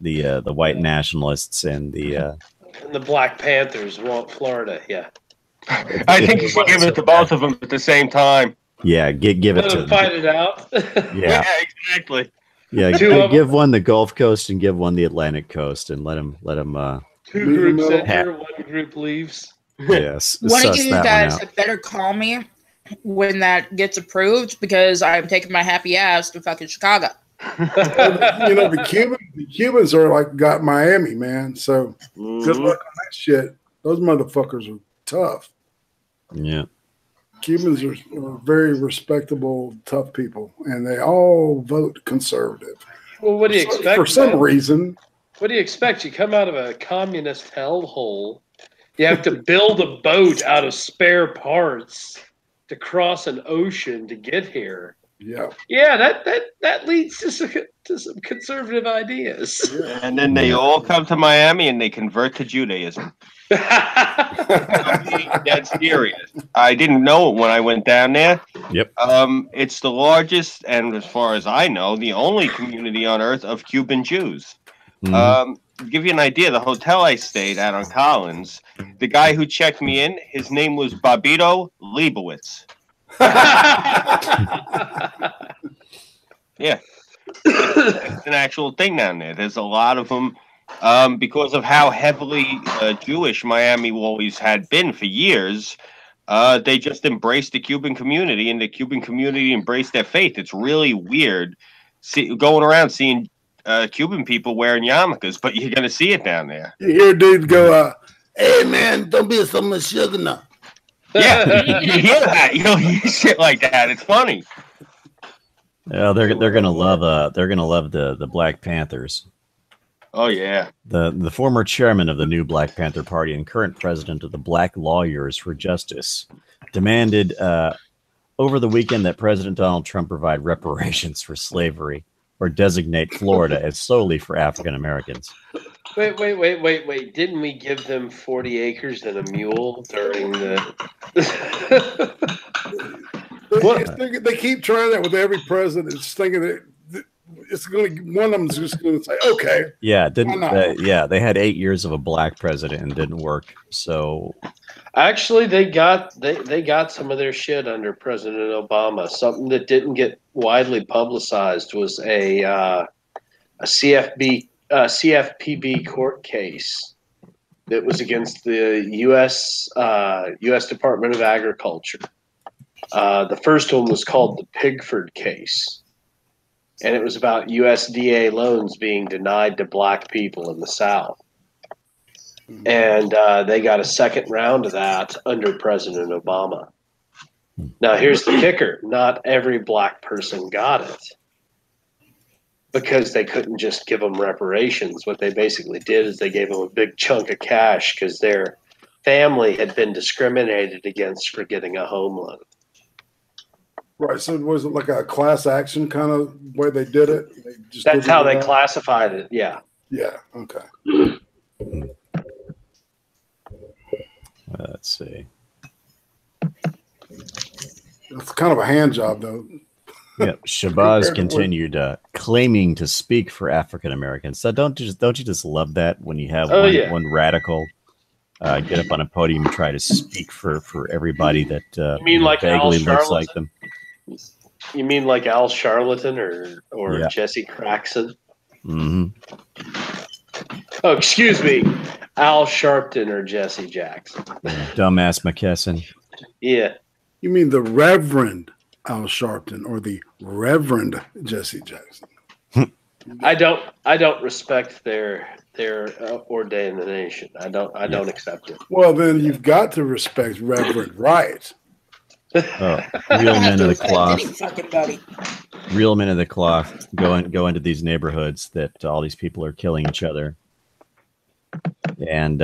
the white nationalists and the Black Panthers want Florida. Yeah. I think you should give it to both of them at the same time. Yeah, give it Let to them fight it out. Yeah, exactly. Yeah, give one the Gulf Coast and give one the Atlantic Coast, and let them. Two groups enter, one group leaves. Yes. One of you guys had better call me when that gets approved, because I'm taking my happy ass to fucking Chicago. You know, the Cubans are like got Miami, man. So good luck on that shit. Those motherfuckers are tough. Yeah. Cubans are very respectable, tough people, and they all vote conservative. Well, what do you expect? For some reason. What do you expect? You come out of a communist hellhole, You have to build a boat out of spare parts to cross an ocean to get here. Yeah. Yeah, that leads to some conservative ideas. Yeah. And then they all come to Miami and they convert to Judaism. I'm being dead serious. I didn't know it when I went down there. Yep. It's the largest, and as far as I know, the only community on earth of Cuban Jews. To give you an idea, the hotel I stayed at on Collins, the guy who checked me in, his name was Bobito Leibowitz. Yeah, it's an actual thing down there. There's a lot of them because of how heavily Jewish Miami always had been for years. They just embraced the Cuban community, and the Cuban community embraced their faith. It's really weird going around seeing Cuban people wearing yarmulkes, but you're gonna see it down there. You hear dudes go, "Hey man, don't be so much sugar now." Yeah, you hear that? You hear shit like that. It's funny. Yeah, they're gonna love the Black Panthers. Oh yeah. The former chairman of the new Black Panther Party and current president of the Black Lawyers for Justice demanded over the weekend that President Donald Trump provide reparations for slavery or designate Florida as solely for African Americans. Wait. Didn't we give them 40 acres and a mule during the... They keep trying that with every president. It's thinking that it's going to, one of them is just going to say, okay. Yeah, they had 8 years of a black president and didn't work. So actually, they got some of their shit under President Obama. Something that didn't get widely publicized was a CFPB court case that was against the U.S. Department of Agriculture. The first one was called the Pigford case, and it was about USDA loans being denied to black people in the South. And they got a second round of that under President Obama. Now, here's the kicker. Not every black person got it because they couldn't just give them reparations. What they basically did is they gave them a big chunk of cash because their family had been discriminated against for getting a home loan. Right. So was it like a class action kind of way they did it? That's how they classified it. Yeah. Yeah. Okay. Let's see. It's kind of a hand job, though. Yep. Shabazz continued claiming to speak for African Americans. So don't you just love that when you have one radical get up on a podium and try to speak for everybody that you mean like vaguely looks like them? You mean like Al Charlatan or Jesse Craxton? Mm-hmm. Oh, excuse me, Al Sharpton or Jesse Jackson. Dumbass McKesson. Yeah. You mean the Reverend Al Sharpton or the Reverend Jesse Jackson? I don't respect their ordination. I don't accept it. Well, then you've got to respect Reverend Wright. Oh, real men of the cloth. Real men of the cloth go into these neighborhoods that all these people are killing each other, and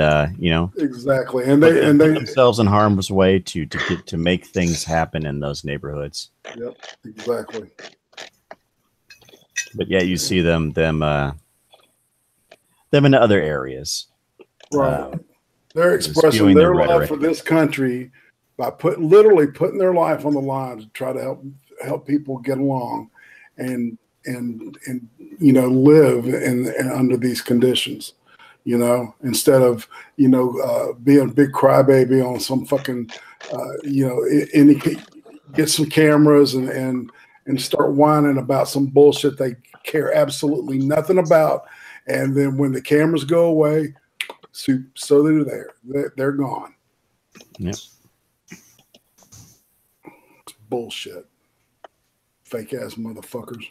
exactly, and put they themselves in harm's way to make things happen in those neighborhoods. Yep, exactly. But yeah, you see them in other areas. Right, they're expressing their love for this country by literally putting their life on the line to try to help people get along and live in under these conditions, instead of being a big crybaby on some fucking get some cameras and start whining about some bullshit they care absolutely nothing about, and then when the cameras go away, so they're gone. Yep. Bullshit. Fake ass motherfuckers.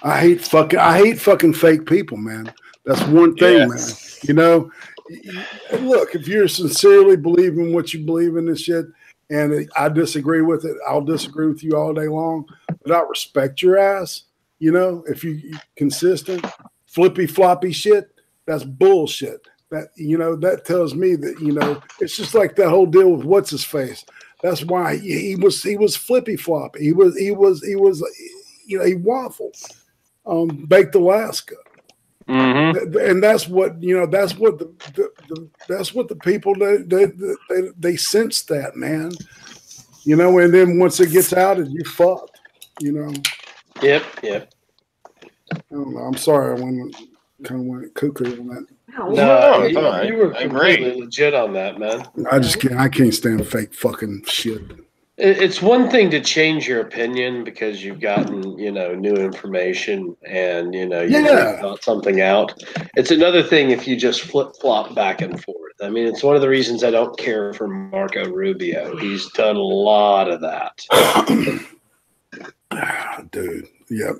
I hate fucking fake people, man. That's one thing, man. Look, if you're sincerely believing what you believe in this shit, and I disagree with it, I'll disagree with you all day long, but I respect your ass. If you consistent, flippy floppy shit, that's bullshit. that tells me that, it's just like that whole deal with what's his face. That's why he was flippy flop. He waffled. Baked Alaska. Mm-hmm. And that's what that's what the people they sense that, man. And then once it gets out, you fucked. Yep. I don't know. I'm sorry, I went cuckoo on that. No, right. you were completely legit on that, man. I can't stand fake fucking shit. It's one thing to change your opinion because you've gotten, new information and, you thought something out. It's another thing if you just flip-flop back and forth. I mean, it's one of the reasons I don't care for Marco Rubio. He's done a lot of that. Dude, yep.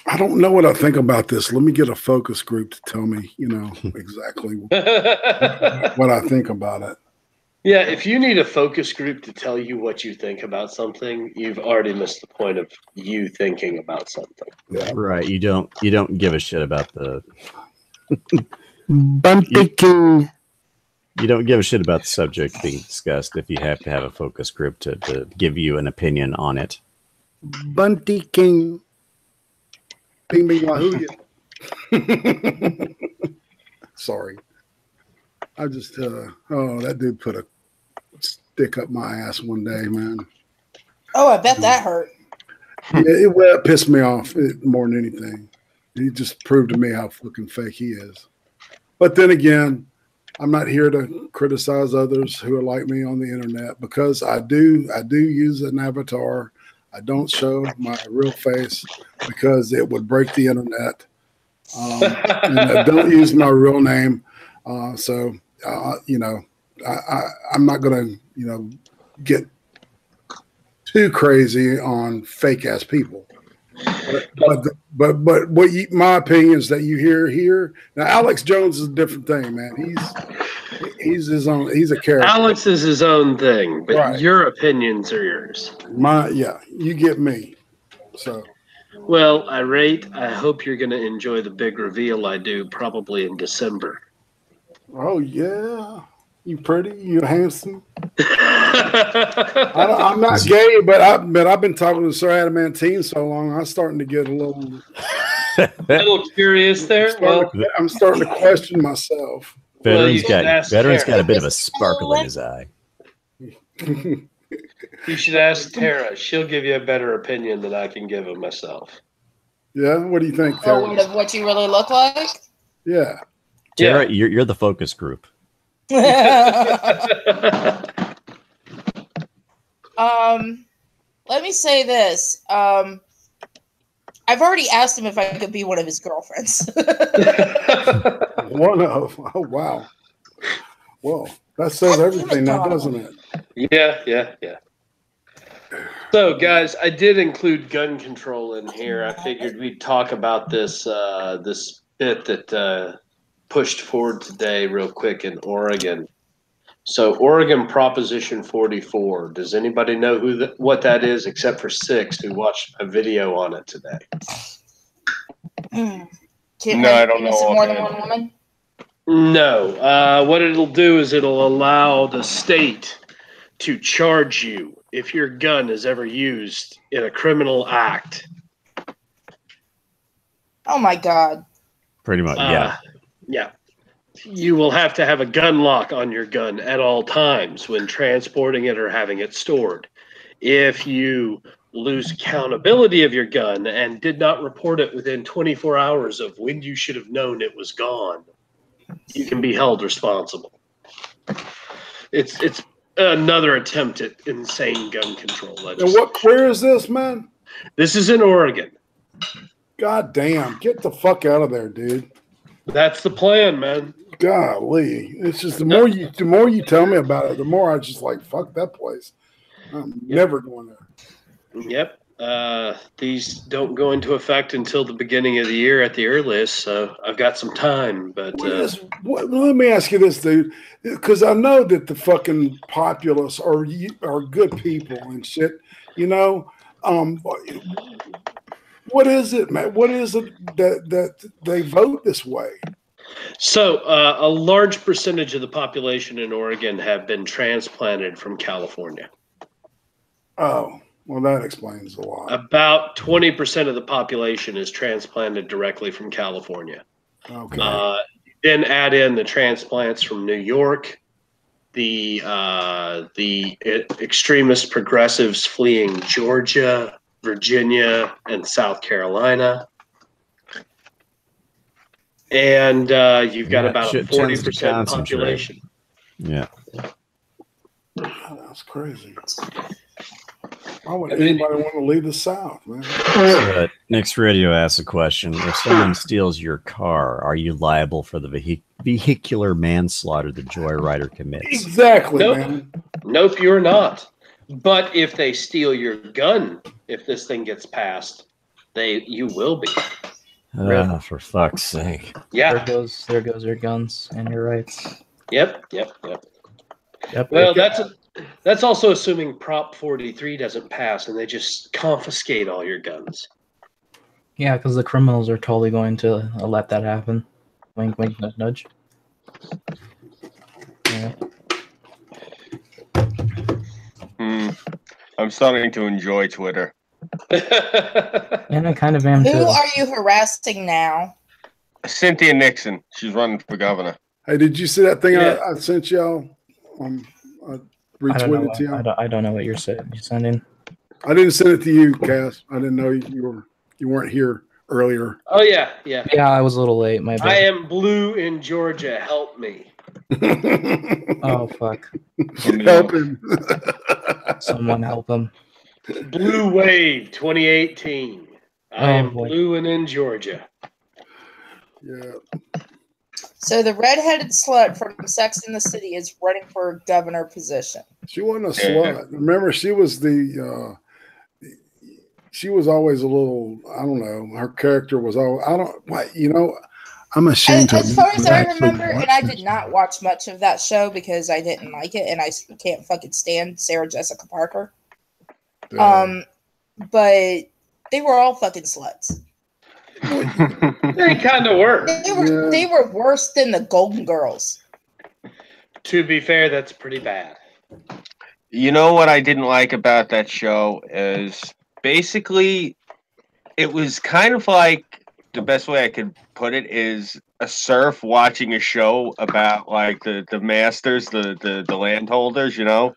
I don't know what I think about this. Let me get a focus group to tell me, exactly what I think about it. Yeah, if you need a focus group to tell you what you think about something, you've already missed the point of you thinking about something. Yeah. Right. You don't give a shit about the you don't give a shit about the subject being discussed if you have to have a focus group to give you an opinion on it. Bunty King. Ping me wahoo. Sorry. I just that dude put a stick up my ass one day, man. Oh, I bet that hurt. It pissed me off more than anything. He just proved to me how fucking fake he is. But then again, I'm not here to criticize others who are like me on the internet because I do use an avatar. I don't show my real face because it would break the internet. And I don't use my real name. So I'm not going to, get too crazy on fake ass people. But what my opinion is that you hear here now. Alex Jones is a different thing, man. He's his own. He's a character. Alex is his own thing, but right. Your opinions are yours. You get me. So. Well, I hope you're going to enjoy the big reveal I do probably in December. Oh yeah, you pretty, you handsome. I'm not gay, but I've been talking to Sir Adamantine so long. I'm starting to get a little curious there. I'm starting to question myself. Veteran's got a bit of a sparkle in his eye. You should ask Tara. She'll give you a better opinion than I can give of myself. Yeah, what do you think, Tara? Of what you really look like? Yeah. Tara, you're the focus group. Let me say this. I've already asked him if I could be one of his girlfriends. One of? Oh, wow. Well, that says everything now, doesn't it? Yeah. So, guys, I did include gun control in here. I figured we'd talk about this this bit that pushed forward today real quick in Oregon. So, Oregon Proposition 44. Does anybody know what that is except for 6 who watched a video on it today? No, I don't know. More than one woman? No. What it'll do is it'll allow the state to charge you if your gun is ever used in a criminal act. Oh, my God. Pretty much, yeah. Yeah. You will have to have a gun lock on your gun at all times when transporting it or having it stored. If you lose accountability of your gun and did not report it within 24 hours of when you should have known it was gone, you can be held responsible. It's another attempt at insane gun control legislation. And where is this, man? This is in Oregon. God damn. Get the fuck out of there, dude. That's the plan, man. Golly. It's just the more you tell me about it, the more I just like, fuck that place. I'm never going there. Yep. These don't go into effect until the beginning of the year at the earliest, so I've got some time. But let me ask you this, dude, because I know that the fucking populace are good people and shit. What is it, man? What is it that they vote this way? So a large percentage of the population in Oregon have been transplanted from California. Oh, well, that explains a lot. About 20% of the population is transplanted directly from California. Okay. Then add in the transplants from New York, the extremist progressives fleeing Georgia, Virginia, and South Carolina. And you've got about a 40% population. Yeah. Oh, that's crazy. Why would anybody want to leave the South, man? Next Radio asks a question. If someone steals your car, are you liable for the vehicular manslaughter the joyrider commits? Exactly, Nope. man. Nope, you're not. But if they steal your gun, if this thing gets passed, you will be. For fuck's sake. Yeah. There goes your guns and your rights. Yep. Well, that's also assuming Prop 43 doesn't pass and they just confiscate all your guns. Yeah, because the criminals are totally going to let that happen. Wink, wink, nudge, nudge. Yeah. I'm starting to enjoy Twitter. And I kind of am too. Who are you harassing now? Cynthia Nixon. She's running for governor. Hey, did you see that thing I sent y'all? I retweeted to y'all. I don't know what you're sending. I didn't send it to you, Cass. I didn't know you weren't here earlier. Oh yeah. Yeah, I was a little late. My bad. I am blue in Georgia. Help me. Oh fuck! Help him. Someone help him. Blue Wave 2018. I am boy. blue and in Georgia. Yeah. So the redheaded slut from Sex and the City is running for governor position. She wasn't a slut. Remember, she was she was always a little, I don't know, her character was all, I'm ashamed As far as I actually remember, and I did not watch much of that show because I didn't like it, and I can't fucking stand Sarah Jessica Parker. But they were all fucking sluts. They kind of were. They were worse than the Golden Girls. To be fair, that's pretty bad. You know what I didn't like about that show is basically it was kind of like, the best way I could put it is a serf watching a show about like the masters, the landholders, you know?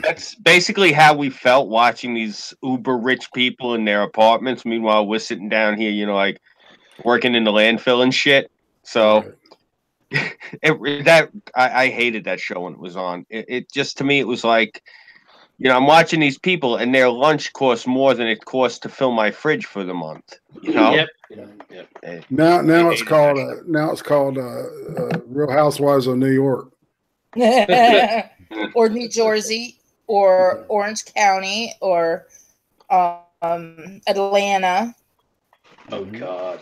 That's basically how we felt watching these uber rich people in their apartments. Meanwhile, we're sitting down here, you know, like working in the landfill and shit. So I hated that show when it was on. It just, to me, it was like, you know, I'm watching these people and their lunch costs more than it costs to fill my fridge for the month. You know? Yep. Now it's called Real Housewives of New York. Or New Jersey, or Orange County, or Atlanta. Oh God!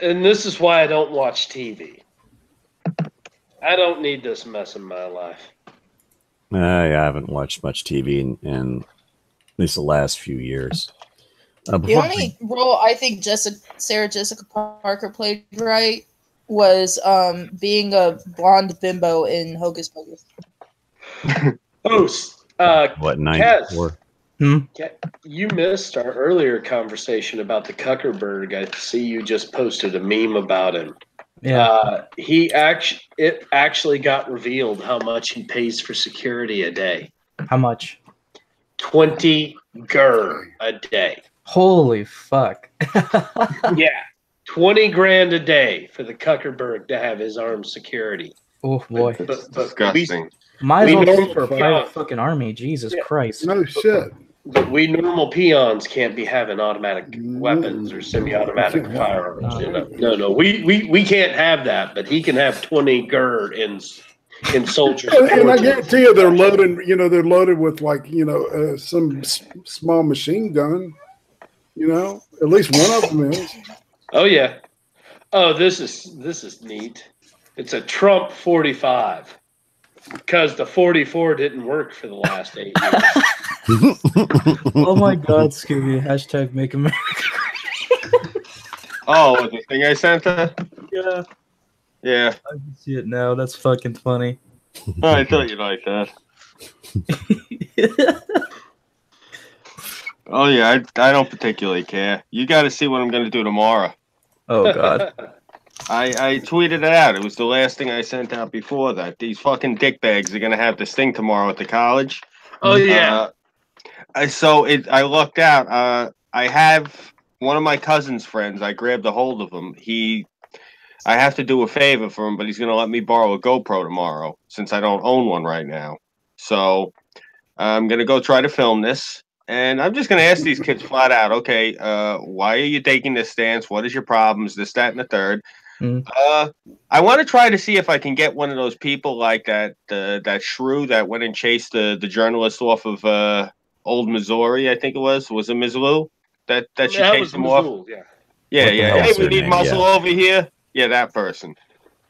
And this is why I don't watch TV. I don't need this mess in my life. I haven't watched much TV in at least the last few years. The only role I think Sarah Jessica Parker played right was being a blonde bimbo in Hocus Pocus. What, 94? You missed our earlier conversation about the Kuckerberg. I see you just posted a meme about him. Yeah. It actually got revealed how much he pays for security a day. How much? 20 gur a day. Holy fuck. Yeah. 20 grand a day for the Kuckerberg to have his armed security. Oh boy. That's disgusting. Might as well know go for a private fucking army. Jesus Christ. No shit. But we normal peons can't be having automatic weapons or semi-automatic firearms. No. We can't have that. But he can have 20 gur in soldiers. And I guarantee you, they're loaded. You know, they're loaded with some small machine gun. You know, at least one of them is. Oh yeah. Oh, this is neat. It's a Trump 45. Because the 44 didn't work for the last 8 years. Oh my God, Scooby! Hashtag Make America. Oh, the thing I sent her? Yeah, Yeah. I can see it now. That's fucking funny. I thought you'd like that. Oh, yeah, I don't particularly care. You got to see what I'm going to do tomorrow. Oh God. I tweeted it out. It was the last thing I sent out before that. These fucking dickbags are going to have this thing tomorrow at the college. Oh, yeah. I lucked out. I have one of my cousin's friends. I grabbed a hold of him. I have to do a favor for him, but he's going to let me borrow a GoPro tomorrow since I don't own one right now. So I'm going to go try to film this. And I'm just going to ask these kids flat out, okay, why are you taking this stance? What is your problems? This, that, and the third. I want to try to see if I can get one of those people like that shrew that went and chased the journalist off of Old Missouri, I think it was it Missoula? That she chased him off? Yeah. Hey, we need muscle over here. Yeah, that person.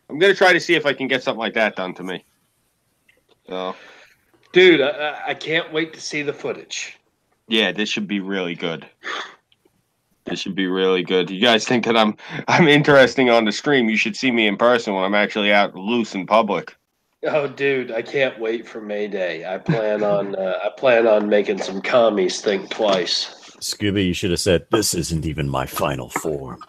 I'm going to try to see if I can get something like that done to me. So, dude, I can't wait to see the footage. Yeah, this should be really good. This should be really good. You guys think that I'm interesting on the stream? You should see me in person when I'm actually out loose in public. Oh, dude, I can't wait for May Day. I plan on making some commies think twice. Scooby, you should have said, "This isn't even my final form."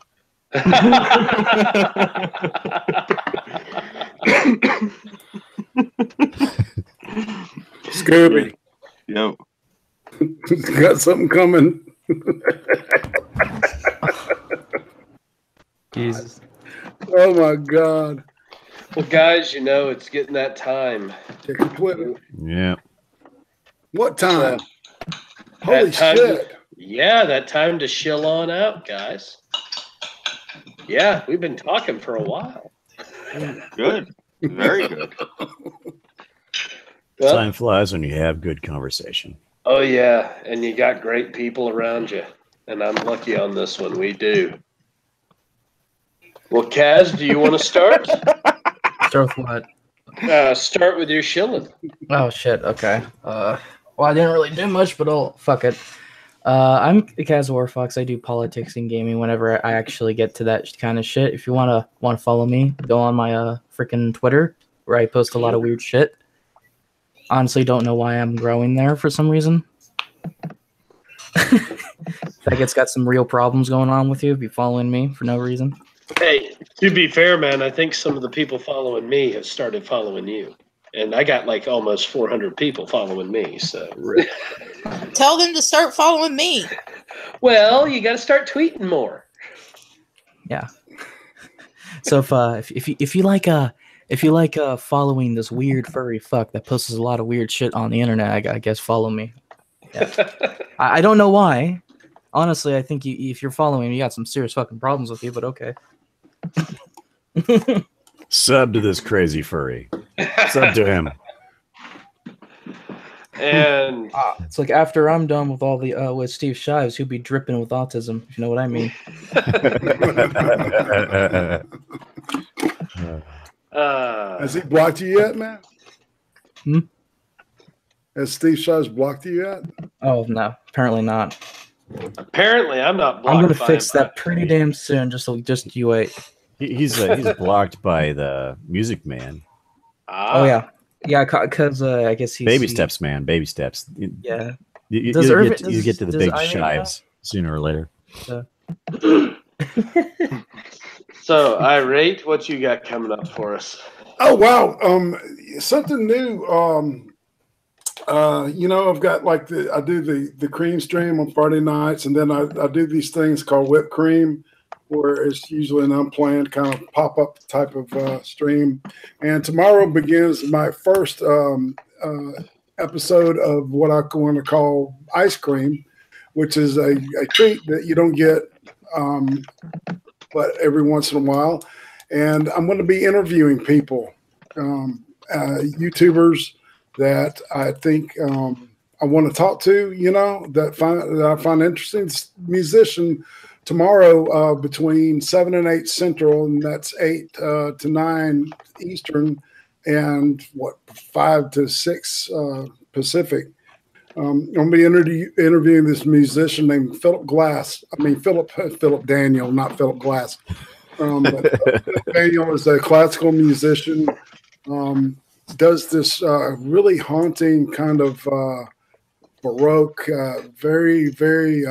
Scooby. Yo. Got something coming. Jesus. Oh my God. Well, guys, it's getting that time. Check your Twitter. Yeah. What time? Holy shit. Yeah, that time to chill on out, guys. Yeah, we've been talking for a while. Good. Very good. Well, time flies when you have good conversation. Oh, yeah, and you got great people around you, and I'm lucky on this one. We do. Well, Kaz, do you want to start? Start with what? Start with your shilling. Oh, shit. Okay. Well, I didn't really do much, but fuck it. I'm Kaz Warfox. I do politics and gaming whenever I actually get to that kind of shit. If you want to follow me, go on my freaking Twitter, where I post a lot of weird shit. Honestly, don't know why I'm growing there for some reason. Like it's got some real problems going on with you. Be following me for no reason. Hey, to be fair, man, I think some of the people following me have started following you, and I got like almost 400 people following me. So tell them to start following me. Well, you got to start tweeting more. Yeah. So if you like following this weird furry fuck that posts a lot of weird shit on the internet, I guess follow me. Yeah. I don't know why. Honestly, I think if you're following me, you got some serious fucking problems with you, but okay. Sub to this crazy furry. Sub to him. And it's like after I'm done with all the with Steve Shives, he'll be dripping with autism, if you know what I mean. Has he blocked you yet, man? Has Steve Shives blocked you yet? Oh no, apparently not. Apparently, I'm not blocked. I'm gonna fix that pretty damn soon. Just you wait. He's blocked by the Music Man. Oh yeah, because I guess he's baby steps, man. Baby steps. Yeah. You get to the big shives sooner or later. So, Irate, what you got coming up for us? Oh wow, something new. I've got like I do the cream stream on Friday nights, and then I do these things called whipped cream, where it's usually an unplanned kind of pop up type of stream. And tomorrow begins my first episode of what I want to call ice cream, which is a treat that you don't get, but every once in a while. And I'm going to be interviewing people, YouTubers that I think I want to talk to, that I find interesting. Musician tomorrow between 7 and 8 Central, and that's 8 to 9 Eastern. and 5 to 6 Pacific. I'm going to be interviewing this musician named Philip Glass. I mean, Philip Daniel, not Philip Glass. But Philip Daniel is a classical musician. Does this really haunting kind of Baroque, very, very.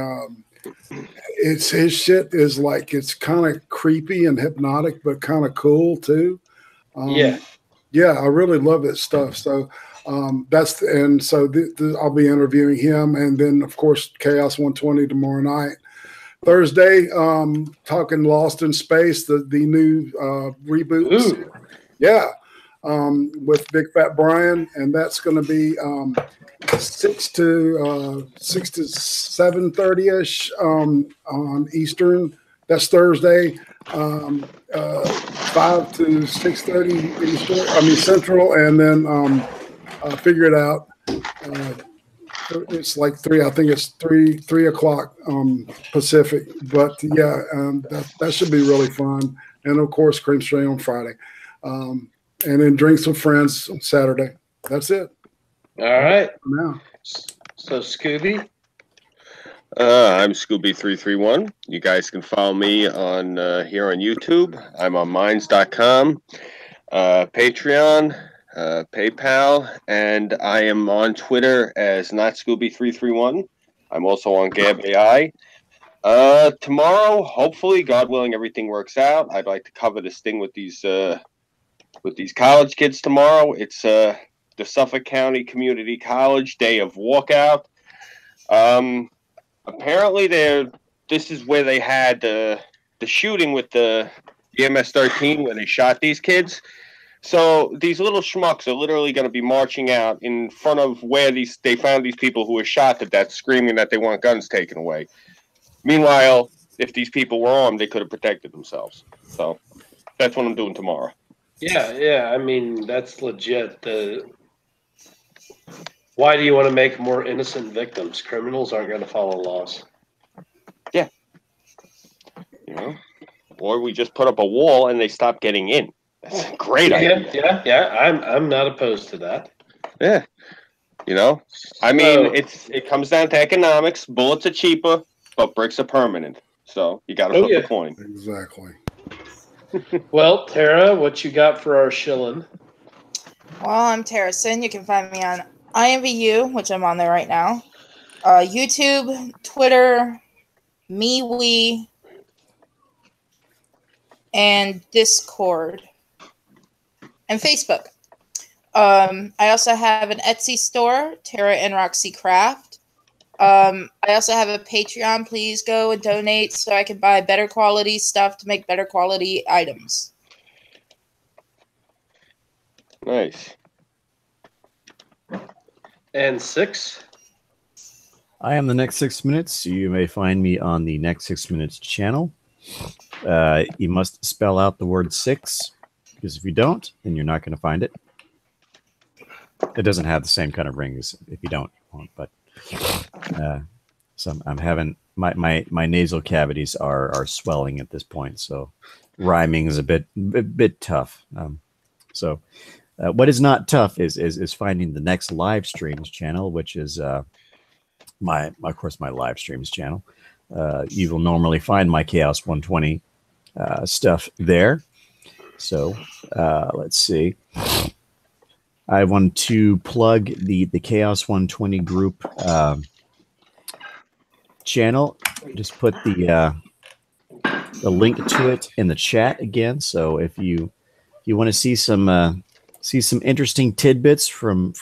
It's his shit is like it's kind of creepy and hypnotic, but kind of cool too. Yeah, I really love this stuff. So I'll be interviewing him, and then of course Chaos 120 tomorrow night. Thursday, talking Lost in Space, the new reboot. Ooh. Yeah, with Big Fat Brian, and that's going to be 6 to 7:30 ish on Eastern. That's Thursday. 5 to 6:30 Eastern. I mean Central, and then figure it out. It's like 3. I think it's 3 o'clock Pacific. But yeah, that should be really fun. And of course, Cream String on Friday, and then drinks with friends on Saturday. That's it. All right. Now, so Scooby. I'm Scooby331. You guys can follow me on here on YouTube. I'm on Minds.com, Patreon, PayPal, and I am on Twitter as not Scooby331. I'm also on Gab.ai. Tomorrow, hopefully, God willing, everything works out. I'd like to cover this thing with these college kids tomorrow. It's the Suffolk County Community College Day of Walkout. Apparently, this is where they had the shooting with the MS-13 where they shot these kids. So these little schmucks are literally going to be marching out in front of where they found these people who were shot to death, screaming that they want guns taken away. Meanwhile, if these people were armed, they could have protected themselves. So that's what I'm doing tomorrow. Yeah. I mean, that's legit. Why do you want to make more innocent victims? Criminals aren't going to follow laws. Yeah. You know, or we just put up a wall and they stop getting in. That's a great idea. Yeah. I'm not opposed to that. Yeah. You know, I mean, it comes down to economics. Bullets are cheaper, but bricks are permanent. So you got to flip the coin. Exactly. Well, Tara, what you got for our shillin'? Well, I'm Tara Sin. You can find me on IMVU, which I'm on there right now. YouTube, Twitter, MeWe, and Discord, and Facebook. I also have an Etsy store, Tara and Roxy Craft. I also have a Patreon. Please go and donate so I can buy better quality stuff to make better quality items. Nice. And 6. I am the Next 6 Minutes. You may find me on the Next 6 Minutes channel. You must spell out the word 6, because if you don't, then you're not going to find it. It doesn't have the same kind of rings if you don't want, but so I'm having my nasal cavities are swelling at this point, so rhyming is a bit tough. What is not tough is finding the next live streams channel, which is my live streams channel. You will normally find my Chaos 120 stuff there. So let's see. I want to plug the Chaos 120 group channel. Just put the link to it in the chat again. So if you want to see some interesting tidbits from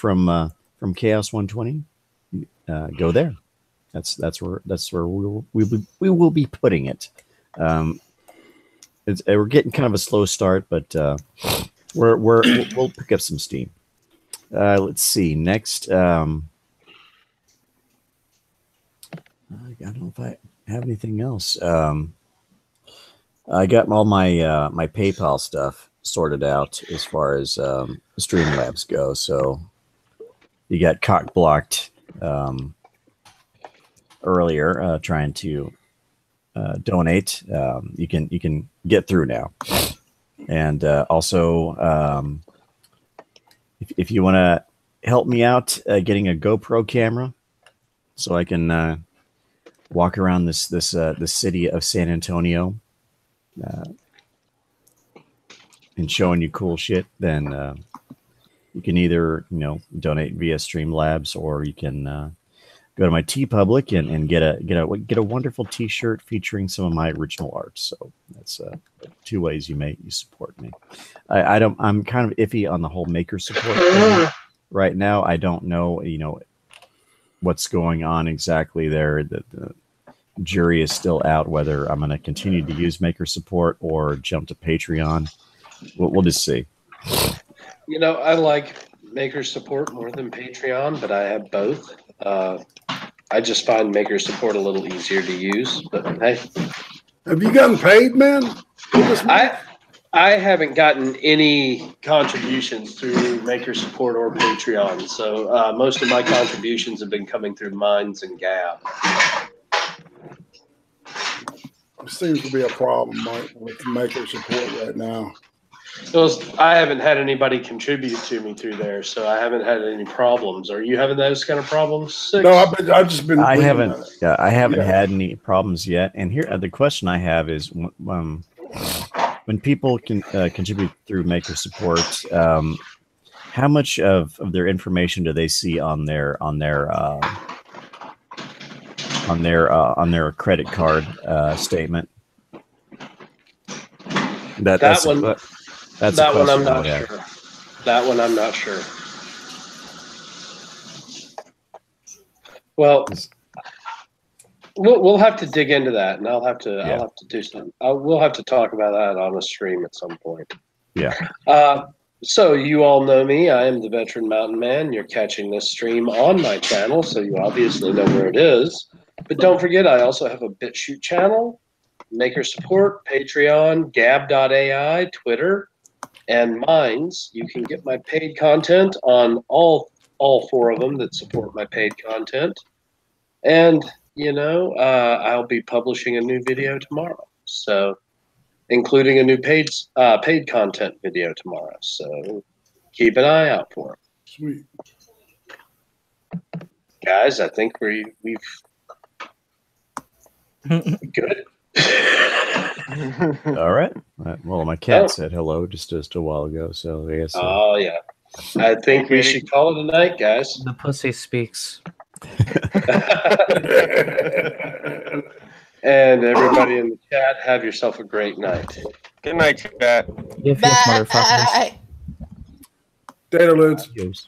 Chaos 120, go there. That's where we will be putting it. We're getting kind of a slow start, but we'll pick up some steam. Let's see. Next, I don't know if I have anything else. I got all my PayPal stuff sorted out as far as Streamlabs go. So you got cock blocked earlier trying to donate. You can get through now, and also if you want to help me out getting a GoPro camera, so I can walk around this city of San Antonio and showing you cool shit, then you can either donate via Streamlabs, or you can go to my TeePublic and get a wonderful T-shirt featuring some of my original art. So that's 2 ways you support me. I'm kind of iffy on the whole MakerSupport thing right now. I don't know what's going on exactly there. The jury is still out whether I'm going to continue to use MakerSupport or jump to Patreon. We'll just see. I like MakerSupport more than Patreon, but I have both. I just find MakerSupport a little easier to use. But hey, have you gotten paid, man? I haven't gotten any contributions through MakerSupport or Patreon, so most of my contributions have been coming through Minds and Gab. There seems to be a problem, Mike, with MakerSupport right now. I haven't had anybody contribute to me through there, so I haven't had any problems. Are you having those kind of problems? Six? No, I've just been. I haven't had any problems yet. And here, the question I have is, when people can contribute through MakerSupport, how much of their information do they see on their credit card statement? That's that one I'm not sure. That one I'm not sure. Well, we'll have to dig into that, and I'll have to do something. We'll have to talk about that on a stream at some point. Yeah. So you all know me. I am the Veteran Mountain Man. You're catching this stream on my channel, so you obviously know where it is. But don't forget, I also have a BitChute channel, MakerSupport, Patreon, Gab.ai, Twitter, and Minds. You can get my paid content on all 4 of them that support my paid content. And, I'll be publishing a new video tomorrow. So, including a new paid content video tomorrow. So, keep an eye out for it. Sweet. Guys, I think we've good. All right. Well, my cat said hello just a while ago, so I guess. Oh yeah, I think we should call it a night, guys. The pussy speaks. And everybody in the chat, have yourself a great night. Good night, chat. Give us motherfuckers. Data loads. Adios.